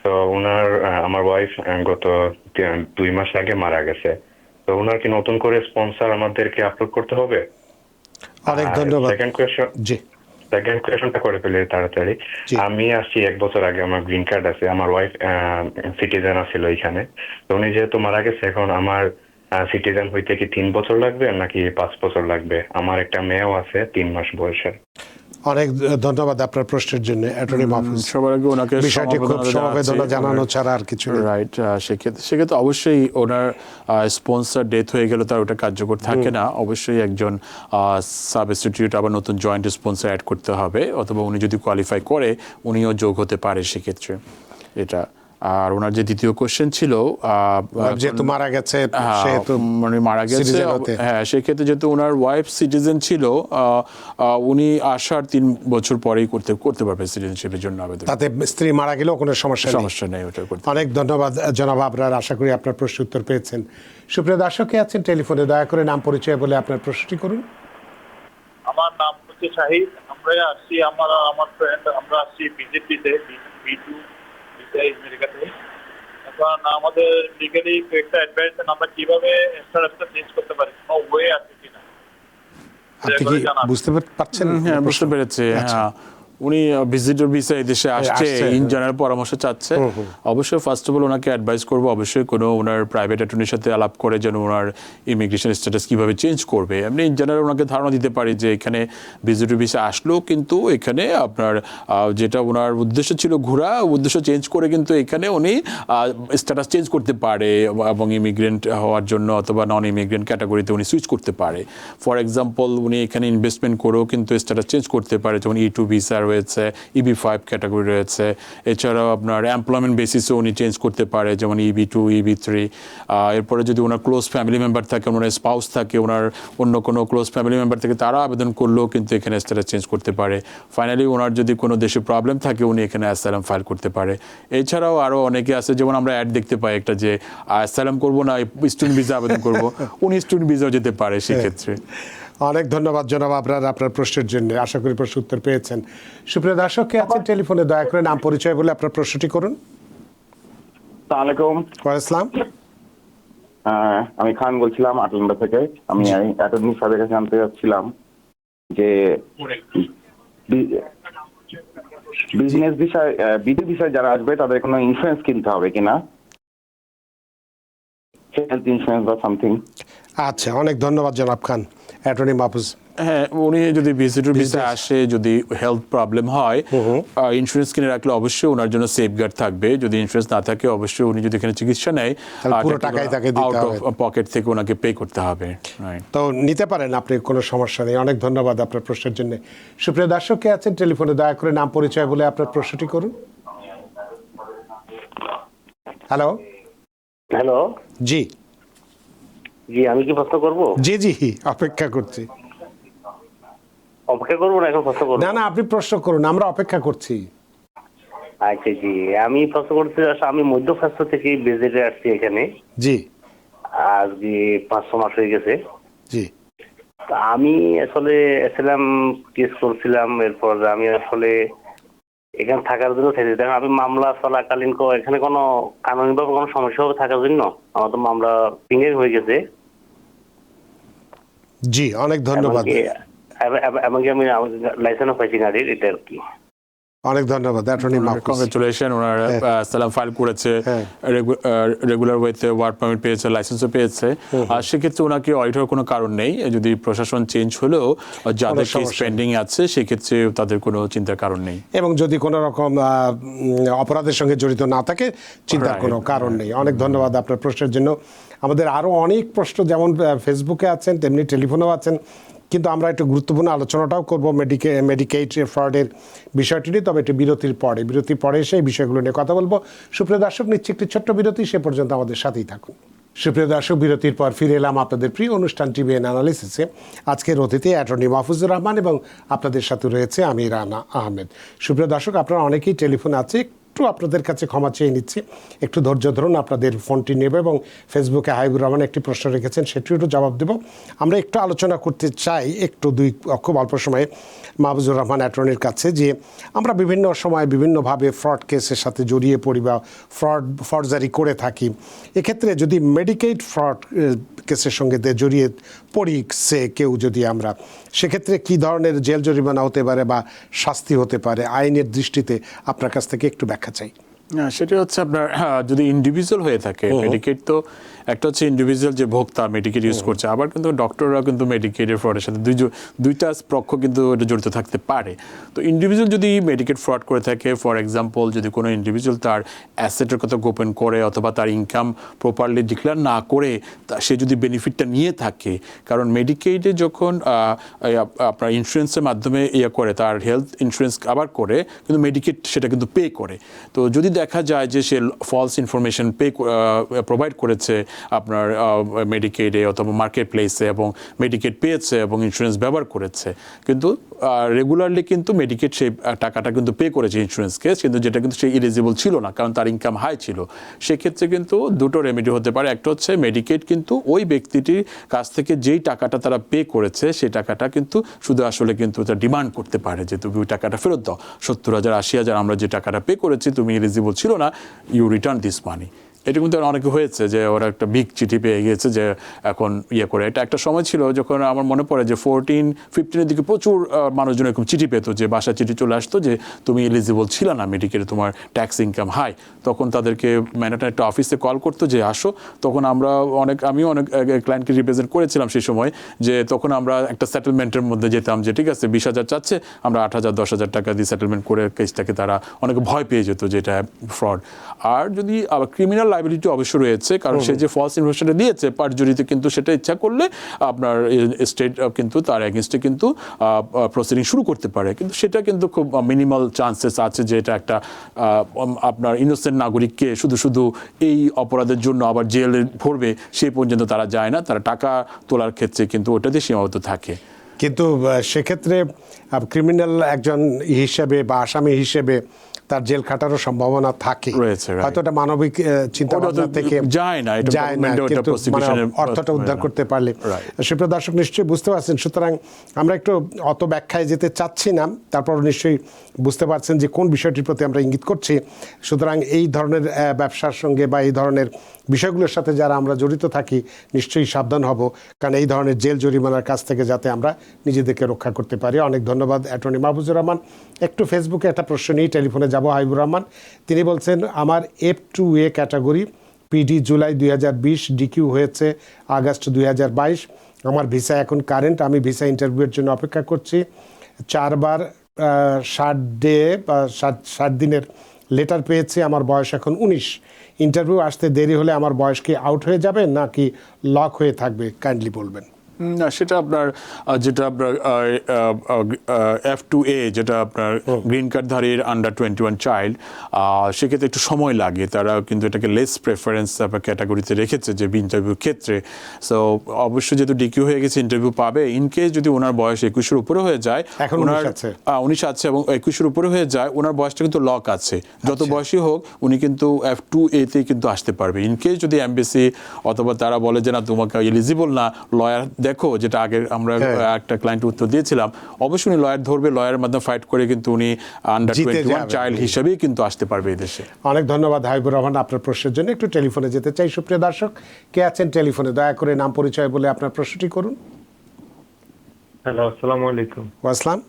তো আমার ওয়াইফ গত 2 মাস আগে মারা গেছে। তো ওনার কি নতুন করে স্পন্সর আমাদেরকে আপলোড করতে হবে? অনেক ধন্যবাদ। সেকেন্ড কোয়েশ্চন, জি সেকেন্ড কোয়েশনটা করে ফেলি তাড়াতাড়ি। জি। আমি আসছি 1 বছর আগে, আমার গ্রিন কার্ড আছে, আমার ওয়াইফ সিটিজেন আছিল এখানে। তো উনি যেহেতু মারা গেছে, এখন আমার সিটিজেন হইতে কি 3 বছর লাগবে নাকি 5 বছর লাগবে? আমার একটা মেয়েও আছে 3 মাস বয়সের। অনেক ধন্যবাদ আপনার প্রশ্নের জন্য অ্যাটর্নি মাহফুজ। সবার আগে ওনাকে বিষয়টি খুব সমবেদনা জানানো ছাড়া আর কিছু নেই। রাইট। সেক্ষেত্রে অবশ্যই ওনার স্পন্সর ডেথ হয়ে গেল, তার ওটা কার্যকর থাকে না। অবশ্যই একজন সাবস্টিটিউট আবার নতুন জয়েন্ট স্পন্সর অ্যাড করতে হবে, অথবা উনি যদি কোয়ালিফাই করে উনিও যোগ হতে পারে সেক্ষেত্রে এটা। আর ওনার যে দ্বিতীয় কোশ্চেন ছিল, যেহেতু মারা গেছে সেহেতু মানে মারা গেছে, citizen হতে। হ্যাঁ সেক্ষেত্রে যেহেতু ওনার ওয়াইফ সিটিজেন ছিল, উনি আসার 3 বছর পরেই করতে পারবে সিটিজেনশিপের জন্য আবেদন। তাতে স্ত্রী মারা গেলেও কোনো সমস্যা নেই। সমস্যা নেই ওটা করতে। অনেক ধন্যবাদ জনাব আবরার, আশা করি আপনার প্রশ্ন উত্তর পেয়েছেন। সুপ্রিয় দর্শক কে আছেন টেলিফোনে, দয়া করে নাম পরিচয় বলে আপনার প্রশ্নটি করুন। আমার নাম হচ্ছে শাহিদ। আমরা আসছি, আমার ফ্রেন্ড, আমরা আসছি বিজেপিতে B2 আমেরিকাতে। এখন আমাদের লিগালি একটা অ্যাডভাইস, আমরা কিভাবে স্ট্যাটাসটা চেঞ্জ করতে পারি, কোনো ওয়ে আছে কিনা? আপনি কি বুঝতে পারছেন? হ্যাঁ বুঝতে পেরেছি। হ্যাঁ উনি ভিজিটর ভিসা এই দেশে আসছে, ইন জেনারেল পরামর্শ চাচ্ছে। অবশ্যই ফার্স্ট অফ অল ওনাকে অ্যাডভাইস করবো, অবশ্যই কোনো ওনার প্রাইভেট অ্যাটর্নির সাথে আলাপ করে যেন ওনার ইমিগ্রেশন স্ট্যাটাস কিভাবে চেঞ্জ করবে। এমনি ইন জেনারেল ওনাকে ধারণা দিতে পারি যে এখানে ভিজিটর ভিসা আসলেও কিন্তু এখানে আপনার যেটা ওনার উদ্দেশ্য ছিল ঘোরা, উদ্দেশ্য চেঞ্জ করে কিন্তু এখানে উনি স্ট্যাটাস চেঞ্জ করতে পারে, এবং ইমিগ্রেন্ট হওয়ার জন্য অথবা নন ইমিগ্রেন্ট ক্যাটাগরিতে উনি সুইচ করতে পারে। ফর এক্সাম্পল উনি এখানে ইনভেস্টমেন্ট করেও কিন্তু স্ট্যাটাস চেঞ্জ করতে পারে, যেমন E2 ভিসা রয়েছে, EB5 ক্যাটাগরি রয়েছে। এছাড়াও আপনার এমপ্লয়মেন্ট বেসিসও উনি চেঞ্জ করতে পারে, যেমন EB2, EB3। এরপরে যদি ওনার ক্লোজ ফ্যামিলি মেম্বার থাকে, ওনার স্পাউস থাকে, ওনার অন্য কোনো ক্লোজ ফ্যামিলি মেম্বার থেকে, তারা আবেদন করলেও কিন্তু এখানে স্ট্যাটাস চেঞ্জ করতে পারে। ফাইনালি ওনার যদি কোনো দেশে প্রবলেম থাকে উনি এখানে অ্যাসাইলাম ফাইল করতে পারে। এছাড়াও আরও অনেকে আছে, যেমন আমরা অ্যাড দেখতে পাই একটা যে অ্যাসাইলাম করবো না, স্টুডেন্ট ভিসা আবেদন করবো, উনি স্টুডেন্ট ভিসাও যেতে পারে সেক্ষেত্রে। অনেক ধন্যবাদ জনাব আপনার প্রশ্নের জন্য, আশা করি প্রশ্ন উত্তর পেয়েছেন। সুপ্রিয় দর্শক কে আছেন টেলিফোনে, দয়া করে নাম পরিচয় বলে আপনার প্রশ্নটি করুন। আসসালামু আলাইকুম। ওয়ালাইকুম আসসালাম। আমি খান বলছিলাম আটলান্টা থেকে। আমি অ্যাটর্নি সাহেবের কাছে জানতে চাচ্ছিলাম যে বিজনেস ভিসায়, বিডি ভিসায় যারা আসবে তাদের কোনো ইন্স্যুরেন্স কিনতে হবে কিনা, হেলথ ইন্স্যুরেন্স বা সামথিং। আচ্ছা, অনেক ধন্যবাদ জনাব খান। অ্যাটর্নি মাহফুজ। হ্যাঁ উনি যদি ভিজিটর ভিসা আসে, যদি হেলথ প্রবলেম হয়, ইন্স্যুরেন্স কিনে রাখলে অবশ্যই ওনার জন্য সেফগার্ড থাকবে। যদি ইন্স্যুরেন্স না থাকে অবশ্যই উনি যদি এখানে চিকিৎসা নেয় পুরো টাকাই তাকে দিতে হবে, আউট অফ পকেট থেকে ওনাকে পে করতে হবে। তো নিতে পারেন আপনি, কোনো সমস্যা নেই। অনেক ধন্যবাদ আপনার প্রশ্নের জন্য। সুপ্রিয় দর্শক কে আছেন টেলিফোনে, দয়া করে নাম পরিচয় বলে আপনার প্রশ্নটি করুন। হ্যালো। হ্যালো। জি জি, আমি কি প্রশ্ন করব? জি জি, অপেক্ষা করছি। অপেক্ষা করবো না, এখন প্রশ্ন করবো? না না, আপনি প্রশ্ন করুন, আমরা অপেক্ষা করছি। আচ্ছা জি, আমি প্রশ্ন করতে, আমি মধ্যপ্রাচ্য থেকে ভিজিটে আসছি এখানে। জি। আজকে 5-6 মাস হয়ে গেছে। জি। আমি আসলে এসেলাম, কেস করছিলাম, এরপর আমি আসলে এখানে থাকার জন্য চাইছি। দেখেন আমি মামলা চলাকালীন এখানে কোনো কানুনিভাবে কোনো সমস্যা হবে থাকার জন্য? আমার তো মামলা ফিঙ্গারিং হয়ে গেছে। জি, অনেক ধন্যবাদ। এমনকি আমি লাইসেন্সও পাইছি গাড়ির, এটা আর কি। অনেক ধন্যবাদ অ্যাটর্নি মাহফুজ। কংগ্রেচুলেশন, ওনার সালাম ফাইল করেছে, রেগুলার ওয়েতে ওয়ার্ক পারমিট পেয়েছে, লাইসেন্সও পেয়েছে। আর সেক্ষেত্রে ওনাকে অডিট হওয়ার কোনো কারণ নেই। যদি প্রশাসন চেঞ্জ হলেও যাদের কেস পেন্ডিং আছে সেক্ষেত্রে তাদের কোনো চিন্তার কারণ নেই, এবং যদি কোনো রকম অপরাধের সঙ্গে জড়িত না থাকে চিন্তার কোনো কারণ নেই। অনেক ধন্যবাদ আপনার প্রশ্নের জন্য। আমাদের আরও অনেক প্রশ্ন যেমন ফেসবুকে আছেন তেমনি টেলিফোনেও আছেন, কিন্তু আমরা একটু গুরুত্বপূর্ণ আলোচনাটাও করব মেডিকেড ফ্রডের বিষয়টি নিয়ে, তবে একটু বিরতির পরে এসে এই বিষয়গুলো নিয়ে কথা বলবো। সুপ্রিয় দর্শক, নিচ্ছে একটি ছোট্ট বিরতি, সে পর্যন্ত আমাদের সাথেই থাকুন। সুপ্রিয় দর্শক, বিরতির পর ফিরে এলাম আপনাদের প্রিয় অনুষ্ঠান টিভিএন অ্যানালিসিসে। আজকের অতিথি অ্যাটর্নি মাহফুজুর রহমান এবং আপনাদের সাথে রয়েছে আমি রানা আহমেদ। সুপ্রিয় দর্শক, আপনারা অনেকেই টেলিফোন আছে, একটু আপনাদের কাছে ক্ষমা চেয়ে নিচ্ছি, একটু ধৈর্য ধরুন, আপনাদের ফোনটি নেবে। এবং ফেসবুকে হাবিবুর রহমান একটি প্রশ্ন রেখেছেন, সেটিও একটু জবাব দেব। আমরা একটু আলোচনা করতে চাই একটু খুব অল্প সময়ে মাহফুজুর রহমান অ্যাটর্নির কাছে, যে আমরা বিভিন্ন সময় বিভিন্নভাবে ফ্রড কেসের সাথে জড়িয়ে পড়ি বা ফর্জারি করে থাকি। এক্ষেত্রে যদি মেডিকেড ফ্রড কেসের সঙ্গে জড়িয়ে পড়ি কেউ যদি আমরা, সেক্ষেত্রে কী ধরনের জেল জরিমানা হতে পারে বা শাস্তি হতে পারে আইনের দৃষ্টিতে, আপনার কাছ থেকে একটু ব্যাখ্যা চাই। সেটা হচ্ছে আপনার যদি ইন্ডিভিজুয়াল হয়ে থাকে মেডিকেড, তো একটা হচ্ছে ইন্ডিভিজুয়াল যে ভোক্তা মেডিকেড ইউজ করছে, আবার কিন্তু ডক্টররা কিন্তু মেডিকেডের ফ্রডের সাথে দুইটা পক্ষ কিন্তু এটা জড়িত থাকতে পারে। তো ইন্ডিভিজুয়াল যদি মেডিকেড ফ্রড করে থাকে, ফর এক্সাম্পল যদি কোনো ইন্ডিভিজুয়াল তার অ্যাসেটের কথা গোপন করে অথবা তার ইনকাম প্রপারলি ডিক্লেয়ার না করে সে যদি বেনিফিটটা নিয়ে থাকে, কারণ মেডিকেডে যখন আপনার ইন্স্যুরেন্সের মাধ্যমে করে, তার হেলথ ইন্স্যুরেন্স আবার করে, কিন্তু মেডিকেড সেটা কিন্তু পে করে। তো যদি দেখা যায় যে সে ফলস ইনফরমেশন প্রোভাইড করেছে আপনার মেডিকেডে অথবা মার্কেট প্লেসে এবং মেডিকেড পেয়েছে এবং ইন্স্যুরেন্স ব্যবহার করেছে, কিন্তু রেগুলারলি কিন্তু মেডিকেড সেই টাকাটা কিন্তু পে করেছে ইন্স্যুরেন্স কেস, কিন্তু যেটা কিন্তু সে এলিজিবল ছিল না কারণ তার ইনকাম হাই ছিল। সেক্ষেত্রে কিন্তু দুটো রেমেডি হতে পারে। একটা হচ্ছে মেডিকেড কিন্তু ওই ব্যক্তিটির কাছ থেকে যেই টাকাটা তারা পে করেছে সেই টাকাটা কিন্তু শুধু আসলে কিন্তু তারা ডিমান্ড করতে পারে যে তুমি ওই টাকাটা ফেরত দাও, 70,000 80,000 আমরা যে টাকাটা পে করেছি তুমি এলিজিবল ছিল না, ইউ রিটার্ন দিস মানি। এটা কিন্তু অনেকে হয়েছে যে ওরা একটা বিগ চিঠি পেয়ে গিয়েছে যে এখন করে। এটা একটা সময় ছিল যখন আমার মনে পড়ে যে 14-15 দিকে প্রচুর মানুষজন এরকম চিঠি পেত, যে বাসা চিঠি চলে আসতো যে তুমি এলিজিবল ছিল না মেডিকেলে, তোমার ট্যাক্স ইনকাম হাই। তখন তাদেরকে ম্যানেজার একটা অফিসে কল করতো যে আসো। তখন আমি অনেক ক্লায়েন্টকে রিপ্রেজেন্ট করেছিলাম সেই সময়, যে তখন আমরা একটা সেটেলমেন্টের মধ্যে যেতাম যে ঠিক আছে 20,000 চাচ্ছে, আমরা 8,000 10,000 টাকা দিয়ে সেটেলমেন্ট করে কেসটাকে তারা অনেকে ভয় পেয়ে যেত যে এটা ফ্রড। আর যদি আবার ক্রিমিনাল লাইবিলিটি অবশ্য রয়েছে, কারণ সে যে ফলস ইনফরমেশনটা দিয়েছে পারজুরিতে, কিন্তু সেটা ইচ্ছা করলে আপনার স্টেট কিন্তু তার এগেনস্টে কিন্তু প্রসিডিং শুরু করতে পারে, কিন্তু সেটা কিন্তু খুব মিনিমাল চান্সেস আছে যে এটা একটা আপনার ইনোসেন্ট নাগরিককে শুধু এই অপরাধের জন্য আবার জেলে ভরবে সেই পর্যন্ত তারা যায় না। তারা টাকা তোলার ক্ষেত্রে কিন্তু ওটাতে সীমাবদ্ধ থাকে। কিন্তু সেক্ষেত্রে ক্রিমিনাল একজন হিসেবে বা আসামি হিসেবে তার জেল খাটারও সম্ভাবনা থাকে, হয়তো এটা মানবিক চিন্তা ভাবনা থেকে যায় না, কিন্তু অর্থটা উদ্ধার করতে পারলে। সুপ্রিয় দর্শক, নিশ্চয়ই বুঝতে পারছেন। সুতরাং আমরা একটু অত ব্যাখ্যায় যেতে চাচ্ছি না, তারপর নিশ্চয়ই বুঝতে পারছেন যে কোন বিষয়টির প্রতি আমরা ইঙ্গিত করছি। সুতরাং এই ধরনের ব্যবসার সঙ্গে বা এই ধরনের বিষয়গুলোর সাথে যারা আমরা জড়িত থাকি নিশ্চয়ই সাবধান হব, কারণ এই ধরনের জেল জরিমানার কাছ থেকে যাতে আমরা নিজেদেরকে রক্ষা করতে পারি। অনেক ধন্যবাদ অ্যাটর্নি মাহফুজুর রহমান। একটু ফেসবুকে একটা প্রশ্ন নিয়ে টেলিফোনে যাব হাবিবুর রহমান। তিনি বলছেন, আমার F2A category, PD July 2020, DQ হয়েছে আগস্ট 2022। আমার ভিসা এখন কারেন্ট, আমি ভিসা ইন্টারভিউয়ের জন্য অপেক্ষা করছি। 4 বার 60 দিনের লেটার পেয়েছি। আমার বয়স এখন 19। ইন্টারভিউ আসতে দেরি হলে আমার বয়স কি আউট হয়ে যাবে নাকি লক হয়ে থাকবে? কাইন্ডলি বলবেন। না, সেটা আপনার যেটা আপনার F2A যেটা আপনার গ্রিন কার্ডধারীর আন্ডার 21 চাইল্ড, সেক্ষেত্রে একটু সময় লাগে। তারা কিন্তু এটাকে লেস প্রেফারেন্স ক্যাটাগরিতে রেখেছে যে ইন্টারভিউর ক্ষেত্রে। সো অবশ্যই যেহেতু ডিকিউ হয়ে গেছে ইন্টারভিউ পাবে। ইনকেস যদি ওনার বয়স 21-এর উপরে হয়ে যায়, ওনার 19 আছে এবং 21-এর উপরে হয়ে যায়, ওনার বয়সটা কিন্তু লক আছে। যত বয়সী হোক উনি কিন্তু F2A-তে কিন্তু আসতে পারবে। ইনকেস যদি এমবেসি অথবা তারা বলে যে না তোমাকে এলিজিবল না, লয়ার দেখো, যেটা আগে আমরা একটা ক্লায়েন্ট উত্তর দিয়েছিলাম, অবশ্যই উনি লয়ার ধরবে, লয়ারের মাধ্যমে ফাইট করে কিন্তু উনি আন্ডার 21 চাইল্ড হিসেবেই কিন্তু আসতে পারবে এই দেশে। অনেক ধন্যবাদ হাবিবুর রহমান আপনার প্রশ্নের জন্য। একটু টেলিফোনে যেতে চাই। সুপ্রিয় দর্শক, কে আছেন টেলিফোনে? দয়া করে নাম পরিচয় বলে আপনার প্রশ্নটি করুন। হ্যালো, আসসালামু আলাইকুম। ওয়াসসালাম।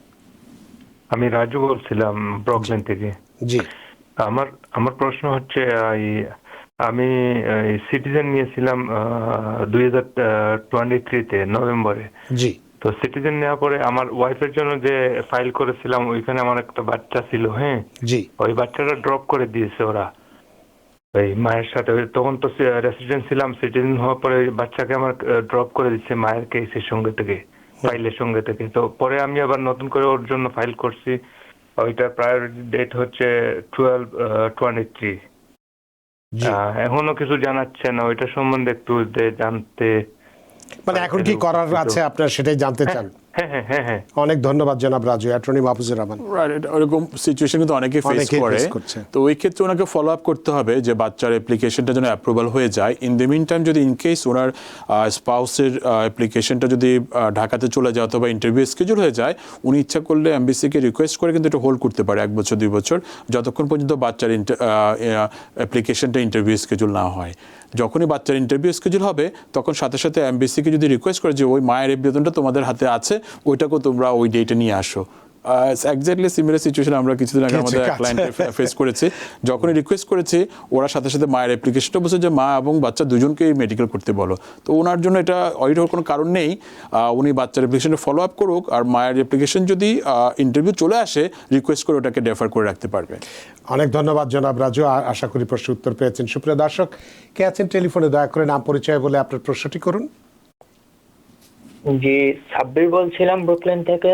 আমি রাজু বলছিলাম ব্রকলেন থেকে। জি, আমার প্রশ্ন হচ্ছে, আমি সিটিজেন নিয়েছিলাম 2023-তে নভেম্বরে। জি। তো সিটিজেন নেওয়ার পরে আমার ওয়াইফের জন্য যে ফাইল করেছিলাম ওইখানে আমার একটা বাচ্চা ছিল। হ্যাঁ, জি। ওই বাচ্চাটা ড্রপ করে দিয়েছে ওরা ওই মায়ের সাথে। তখন তো রেসিডেন্ট ছিলাম, সিটিজেন হওয়ার পরে বাচ্চাকে আমার ড্রপ করে দিচ্ছে মায়ের কেসের সঙ্গে থেকে, ফাইলের সঙ্গে থেকে। তো পরে আমি আবার নতুন করে ওর জন্য ফাইল করছি। ওইটা প্রায়োরিটি ডেট হচ্ছে 12/23। এখনো কিছু জানাচ্ছেন না, ওইটা সম্বন্ধে একটু জানতে। মানে এখন কি করার আছে আপনার সেটাই জানতে চান? হ্যাঁ। অনেক ধন্যবাদ জনাব রাজু। অ্যাটর্নি মাহফুজুর রহমান। ওরকম সিচুয়েশন কিন্তু অনেকে ফেস অনেকেই করে, face করছে। তো ওই ক্ষেত্রে ওনাকে ফলো আপ করতে হবে যে বাচ্চার অ্যাপ্লিকেশনটা যেন অ্যাপ্রুভাল হয়ে যায়। ইন দ্য মিন টাইম যদি ইনকেস ওনার স্পাউসের অ্যাপ্লিকেশনটা যদি ঢাকাতে চলে যায় অথবা ইন্টারভিউ স্কেজুল হয়ে যায়, উনি ইচ্ছা করলে এমবিসিকে রিকোয়েস্ট করে কিন্তু এটা হোল্ড করতে পারে 1 বছর 2 বছর, যতক্ষণ পর্যন্ত বাচ্চার অ্যাপ্লিকেশনটা ইন্টারভিউ স্কেজুল না হয়। যখনই বাচ্চার ইন্টারভিউ স্কেজুল হবে তখন সাথে সাথে এমবিসিকে যদি রিকোয়েস্ট করে যে ওই মায়ের আবেদনটা তোমাদের হাতে আছে, ওইটাকেও তোমরা ওই ডেটে নিয়ে আসো। এক্স্যাক্টলি সিমিলার সিচুয়েশন আমরা কিছুদিন আগে আমাদের ক্লায়েন্টকে ফেস করেছি। যখনই রিকোয়েস্ট করেছি ওরা সাথে সাথে মায়ের অ্যাপ্লিকেশনটা বলছে যে মা এবং বাচ্চা দুজনকেই মেডিকেল করতে বলো। তো ওনার জন্য এটা ওয়েট হওয়ার কোনো কারণ নেই, উনি বাচ্চার অ্যাপ্লিকেশনটা ফলো আপ করুক, আর মায়ের অ্যাপ্লিকেশন যদি ইন্টারভিউ চলে আসে রিকোয়েস্ট করে ওটাকে ডেফার করে রাখতে পারবে। অনেক ধন্যবাদ জনাব রাজু। আশা করি প্রশ্ন উত্তর পেয়েছেন। সুপ্রিয় দর্শক, কে আছেন টেলিফোনে? দয়া করে নাম পরিচয় বলে আপনার প্রশ্নটি করুন। জি, সাব্বির বলছিলাম ব্রুকলিন থেকে।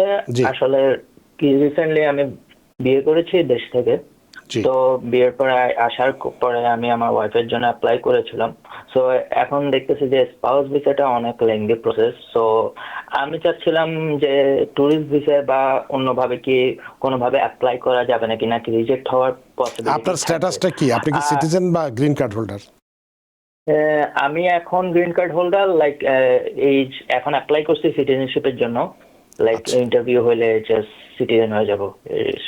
আসলে কি রিসেন্টলি আমি বিয়ে করেছি দেশ থেকে, তো বিয়ের পরে আসার পরে আমি আমার ওয়াইফের জন্য অ্যাপ্লাই করেছিলাম। সো এখন দেখতেছি যে স্পাউস ভিসাটা অনেক লেন্দি প্রসেস। সো আমি চাচ্ছিলাম যে ট্যুরিস্ট ভিসা বা অন্যভাবে কি কোনোভাবে অ্যাপ্লাই করা যাবে নাকি, নাকি রিজেক্ট হওয়ার পসিবিলিটি? আপনার স্ট্যাটাসটা কি? আপনি কি সিটিজেন বা গ্রিন কার্ড হোল্ডার? আমি এখন গ্রিন কার্ড হোল্ডার, লাইক এই এখন অ্যাপ্লাই করছি সিটিজেনশিপের জন্য, লাইক ইন্টারভিউ হলে জাস্ট সিটিজেন হয়ে যাব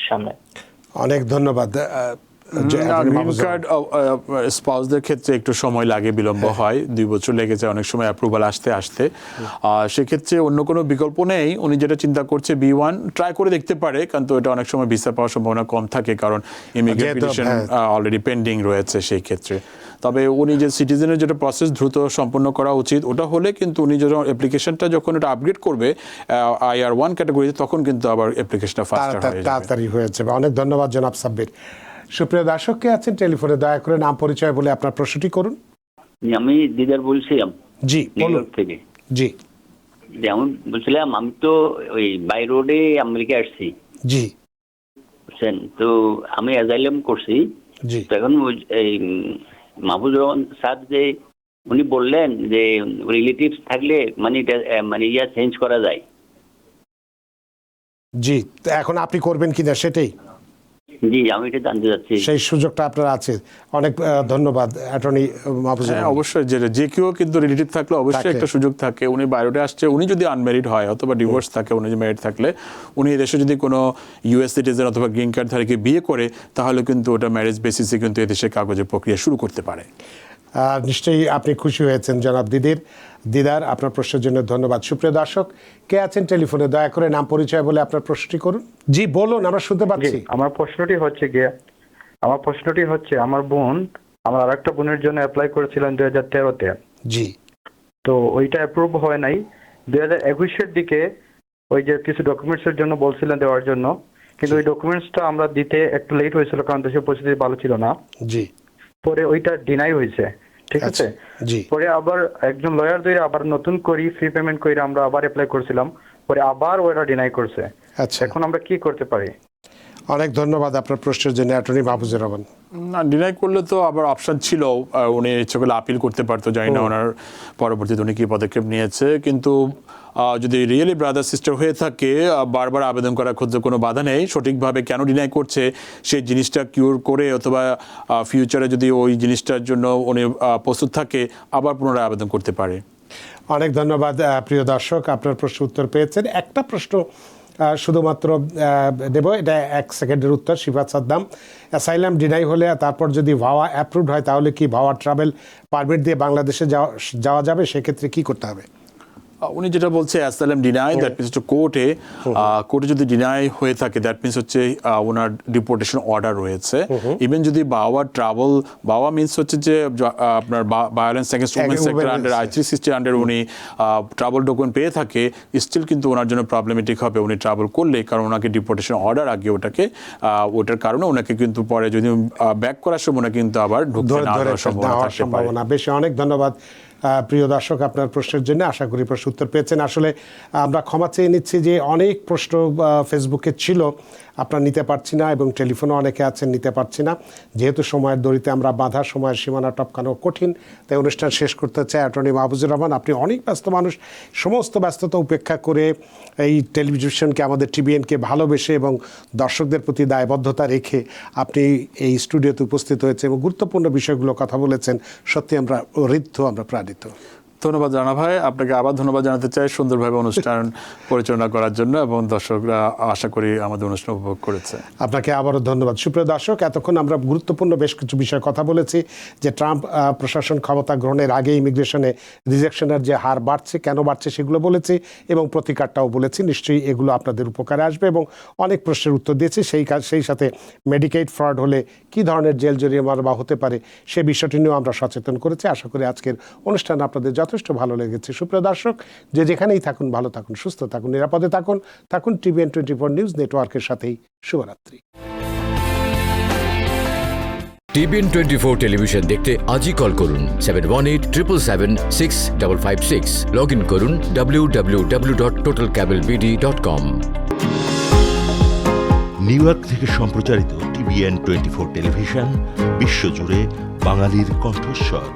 সামনে। অনেক ধন্যবাদ। গ্রিন কার্ড স্পাউসদের ক্ষেত্রে একটু সময় লাগে, বিলম্ব হয়, 2 বছর লেগে যায় অনেক সময় অ্যাপ্রুভাল আসতে। সেক্ষেত্রে অন্য কোনো বিকল্প নেই। উনি যেটা চিন্তা করছে B1 ট্রাই করে দেখতে পারে, কিন্তু এটা অনেক সময় ভিসা পাওয়ার সম্ভাবনা কম থাকে, কারণ ইমিগ্রেশন পিটিশন অলরেডি পেন্ডিং রয়েছে সেই ক্ষেত্রে। তবে উনি যে সিটিজেনের যেটা প্রসেস দ্রুত সম্পন্ন করা উচিত, ওটা হলে কিন্তু উনি যখন অ্যাপ্লিকেশনটা যখন এটা আপগ্রেড করবে IR1 ক্যাটাগরিতে, তখন কিন্তু আবার অ্যাপ্লিকেশনটা ফাস্টার হয়ে যাবে, তাড়াতাড়ি হয়ে যাবে। অনেক ধন্যবাদ জনাব সাব্বির। সুপ্রিয় দর্শক, কে আছেন টেলিফোনে? দয়া করে নাম পরিচয় বলে আপনার প্রশ্নটি করুন। আমি দিদার বলছিলাম জি নিউ ইয়র্ক থেকে। জি, যেমন বলছিলাম আমি তো ওই বাই রোডে আমেরিকা আসছি। জি, বুঝছেন, তো আমি অ্যাজাইলাম করছি। জি, তো এখন এই মাহফুজুর রহমান স্যার যে উনি বললেন যে রিলেটিভস থাকলে মানে ইয়া চেঞ্জ করা যায়। জি, তো এখন আপনি করবেন কিনা সেটাই? জি, আমি এটা জানতে চাচ্ছি। সেই সুযোগটা আপনার আছে। অনেক ধন্যবাদ অ্যাটর্নি মাহফুজুর রহমান। অবশ্যই যে কেউ কিন্তু রিলেটিভ থাকলে অবশ্যই একটা সুযোগ থাকে। উনি বাইরেটা আসছে, উনি যদি আনম্যারিড হয় অথবা ডিভোর্স থাকে, উনি যে ম্যারিড থাকলে, উনি এদেশে যদি কোনো US সিটিজেন অথবা গ্রিন কার্ড ধারীকে বিয়ে করে, তাহলে কিন্তু ওটা ম্যারেজ বেসিসে কিন্তু এদেশে কাগজের প্রক্রিয়া শুরু করতে পারে। নিশ্চয়ই আপনি খুশি হয়েছেন জনাব দিদার। আপনার প্রশ্নের জন্য ধন্যবাদ। সুপ্রিয় দর্শক, কে আছেন টেলিফোনে? দয়া করে নাম পরিচয় বলে আপনার প্রশ্নটি করুন। জি বলুন, আমরা শুনতে পাচ্ছি। আমার প্রশ্নটি হচ্ছে আমার বোন, আমার আরেকটা বোনের জন্য অ্যাপ্লাই করেছিলেন 2013-তে। জি, তো ওইটা অ্যাপ্রুভ হয় নাই। 2021-এর দিকে ওই যে কিছু ডকুমেন্টসের জন্য বলছিলেন দেওয়ার জন্য, কিন্তু ওই ডকুমেন্টসটা আমরা দিতে একটু লেট হয়েছিল কারণ দেশের পরিস্থিতি ভালো ছিল না। জি, পরে ওইটা ডিনাই হয়েছে, ঠিক আছে। জি, পরে আবার একজন লয়ার দিয়ে আবার নতুন করে ফ্রি পেমেন্ট করে আমরা আবার অ্যাপ্লাই করেছিলাম, পরে আবার ওরা ডিনাই করছে। আচ্ছা, এখন আমরা কি করতে পারি? অনেক ধন্যবাদ আপনার প্রশ্নের জন্য অ্যাটর্নি মাহফুজুর রহমান। না, ডিনাই করলে তো আবার অপশন ছিল, উনি ইচ্ছে করলে আপিল করতে পারতো। জানি না ওনার পরবর্তীতে উনি কি পদক্ষেপ নিয়েছে, কিন্তু যদি রিয়েলি ব্রাদার সিস্টার হয়ে থাকে, বারবার আবেদন করার ক্ষেত্রে কোনো বাধা নেই। সঠিকভাবে কেন ডিনাই করছে সেই জিনিসটা কিউর করে, অথবা ফিউচারে যদি ওই জিনিসটার জন্য উনি প্রস্তুত থাকে, আবার পুনরায় আবেদন করতে পারে। অনেক ধন্যবাদ প্রিয় দর্শক, আপনার প্রশ্ন উত্তর পেয়েছেন। একটা প্রশ্ন শুধুমাত্র দেব, এটা 1 সেকেন্ডের উত্তর। শিফাত সাদ্দাম, অ্যাসাইলাম ডিনাই হলে তারপর যদি ভাওয়া অ্যাপ্রুভড হয়, তাহলে কি ভাওয়া ট্রাভেল পারমিট দিয়ে বাংলাদেশে যাওয়া যাবে? সেক্ষেত্রে কি করতে হবে? উনি যেটা বলছে অ্যাসাইলাম ডিনাই, দ্যাট মিনস হচ্ছে কোর্টে যদি ডিনাই হয়ে থাকে, দ্যাট মিনস হচ্ছে ওনার ডিপোর্টেশন অর্ডার রয়েছে। ইভেন যদি বাওয়া মিনস হচ্ছে যে আপনার violence against women sector under I360 under উনি ট্রাভেল ডকুমেন্ট পেয়ে থাকে, স্টিল কিন্তু ওনার জন্য প্রবলেমেটিক হবে উনি ট্রাভেল করলে, কারণ ওনাকে ডিপোর্টেশন অর্ডার আগে ওটার কারণে ওনাকে কিন্তু পরে যদি ব্যাক করার সময় কিন্তু আবার ঢুকতে না দেওয়ার সম্ভাবনা। বেশ, অনেক ধন্যবাদ প্রিয় দর্শক, আপনার প্রশ্নের জন্য আশা করি প্রশ্ন উত্তর পেয়েছেন। আসলে আমরা ক্ষমা চেয়ে নিচ্ছি যে অনেক প্রশ্ন ফেসবুকে ছিল, আপনারা নিতে পারছি না, এবং টেলিফোনে অনেকে আছেন, নিতে পারছি না। যেহেতু সময়ের দড়িতে আমরা বাঁধা, সময়ের সীমানা টপকানো কঠিন, তাই অনুষ্ঠান শেষ করতে চাই। অ্যাটর্নি মাহফুজুর রহমান, আপনি অনেক ব্যস্ত মানুষ, সমস্ত ব্যস্ততা উপেক্ষা করে এই টেলিভিশনকে, আমাদের টিভিএনকে ভালোবেসে এবং দর্শকদের প্রতি দায়বদ্ধতা রেখে আপনি এই স্টুডিওতে উপস্থিত হয়েছে এবং গুরুত্বপূর্ণ বিষয়গুলো কথা বলেছেন। সত্যি আমরা ঋদ্ধ, আমরা প্রাণিত। ধন্যবাদ রানা ভাই, আপনাকে আবার ধন্যবাদ জানাতে চাই সুন্দরভাবে অনুষ্ঠান পরিচালনা করার জন্য, এবং দর্শকরা আশা করি আমাদের অনুষ্ঠান উপভোগ করেছে। আপনাকে আবারও ধন্যবাদ। সুপ্রিয় দর্শক, এতক্ষণ আমরা গুরুত্বপূর্ণ বেশ কিছু বিষয়ে কথা বলেছি, যে ট্রাম্প প্রশাসন ক্ষমতা গ্রহণের আগে ইমিগ্রেশনে রিজেকশনের যে হার বাড়ছে, কেন বাড়ছে সেগুলো বলেছি, এবং প্রতিকারটাও বলেছি। নিশ্চয়ই এগুলো আপনাদের উপকারে আসবে, এবং অনেক প্রশ্নের উত্তর দিয়েছি। সেই সাথে মেডিকেড ফ্রড হলে কী ধরনের জেল জরিমানা বা হতে পারে সে বিষয়টি নিয়েও আমরা সচেতন করেছি। আশা করি আজকের অনুষ্ঠান আপনাদের যথেষ্ট ভালো লেগেছে। সুপ্রিয় দর্শক, যে যেখানেই থাকুন, ভালো থাকুন, সুস্থ থাকুন, নিরাপদে থাকুন টিভিএন 24 নিউজ নেটওয়ার্কের সাথেই। শুভরাত্রি। টিভিএন 24 টেলিভিশন দেখতে আজই কল করুন 7187776556। লগ ইন করুন www.totalcablebd.com। নিউ ইয়র্ক থেকে সম্প্রচারিত টিভিএন 24 টেলিভিশন বিশ্বজুড়ে বাঙালির কণ্ঠস্বর।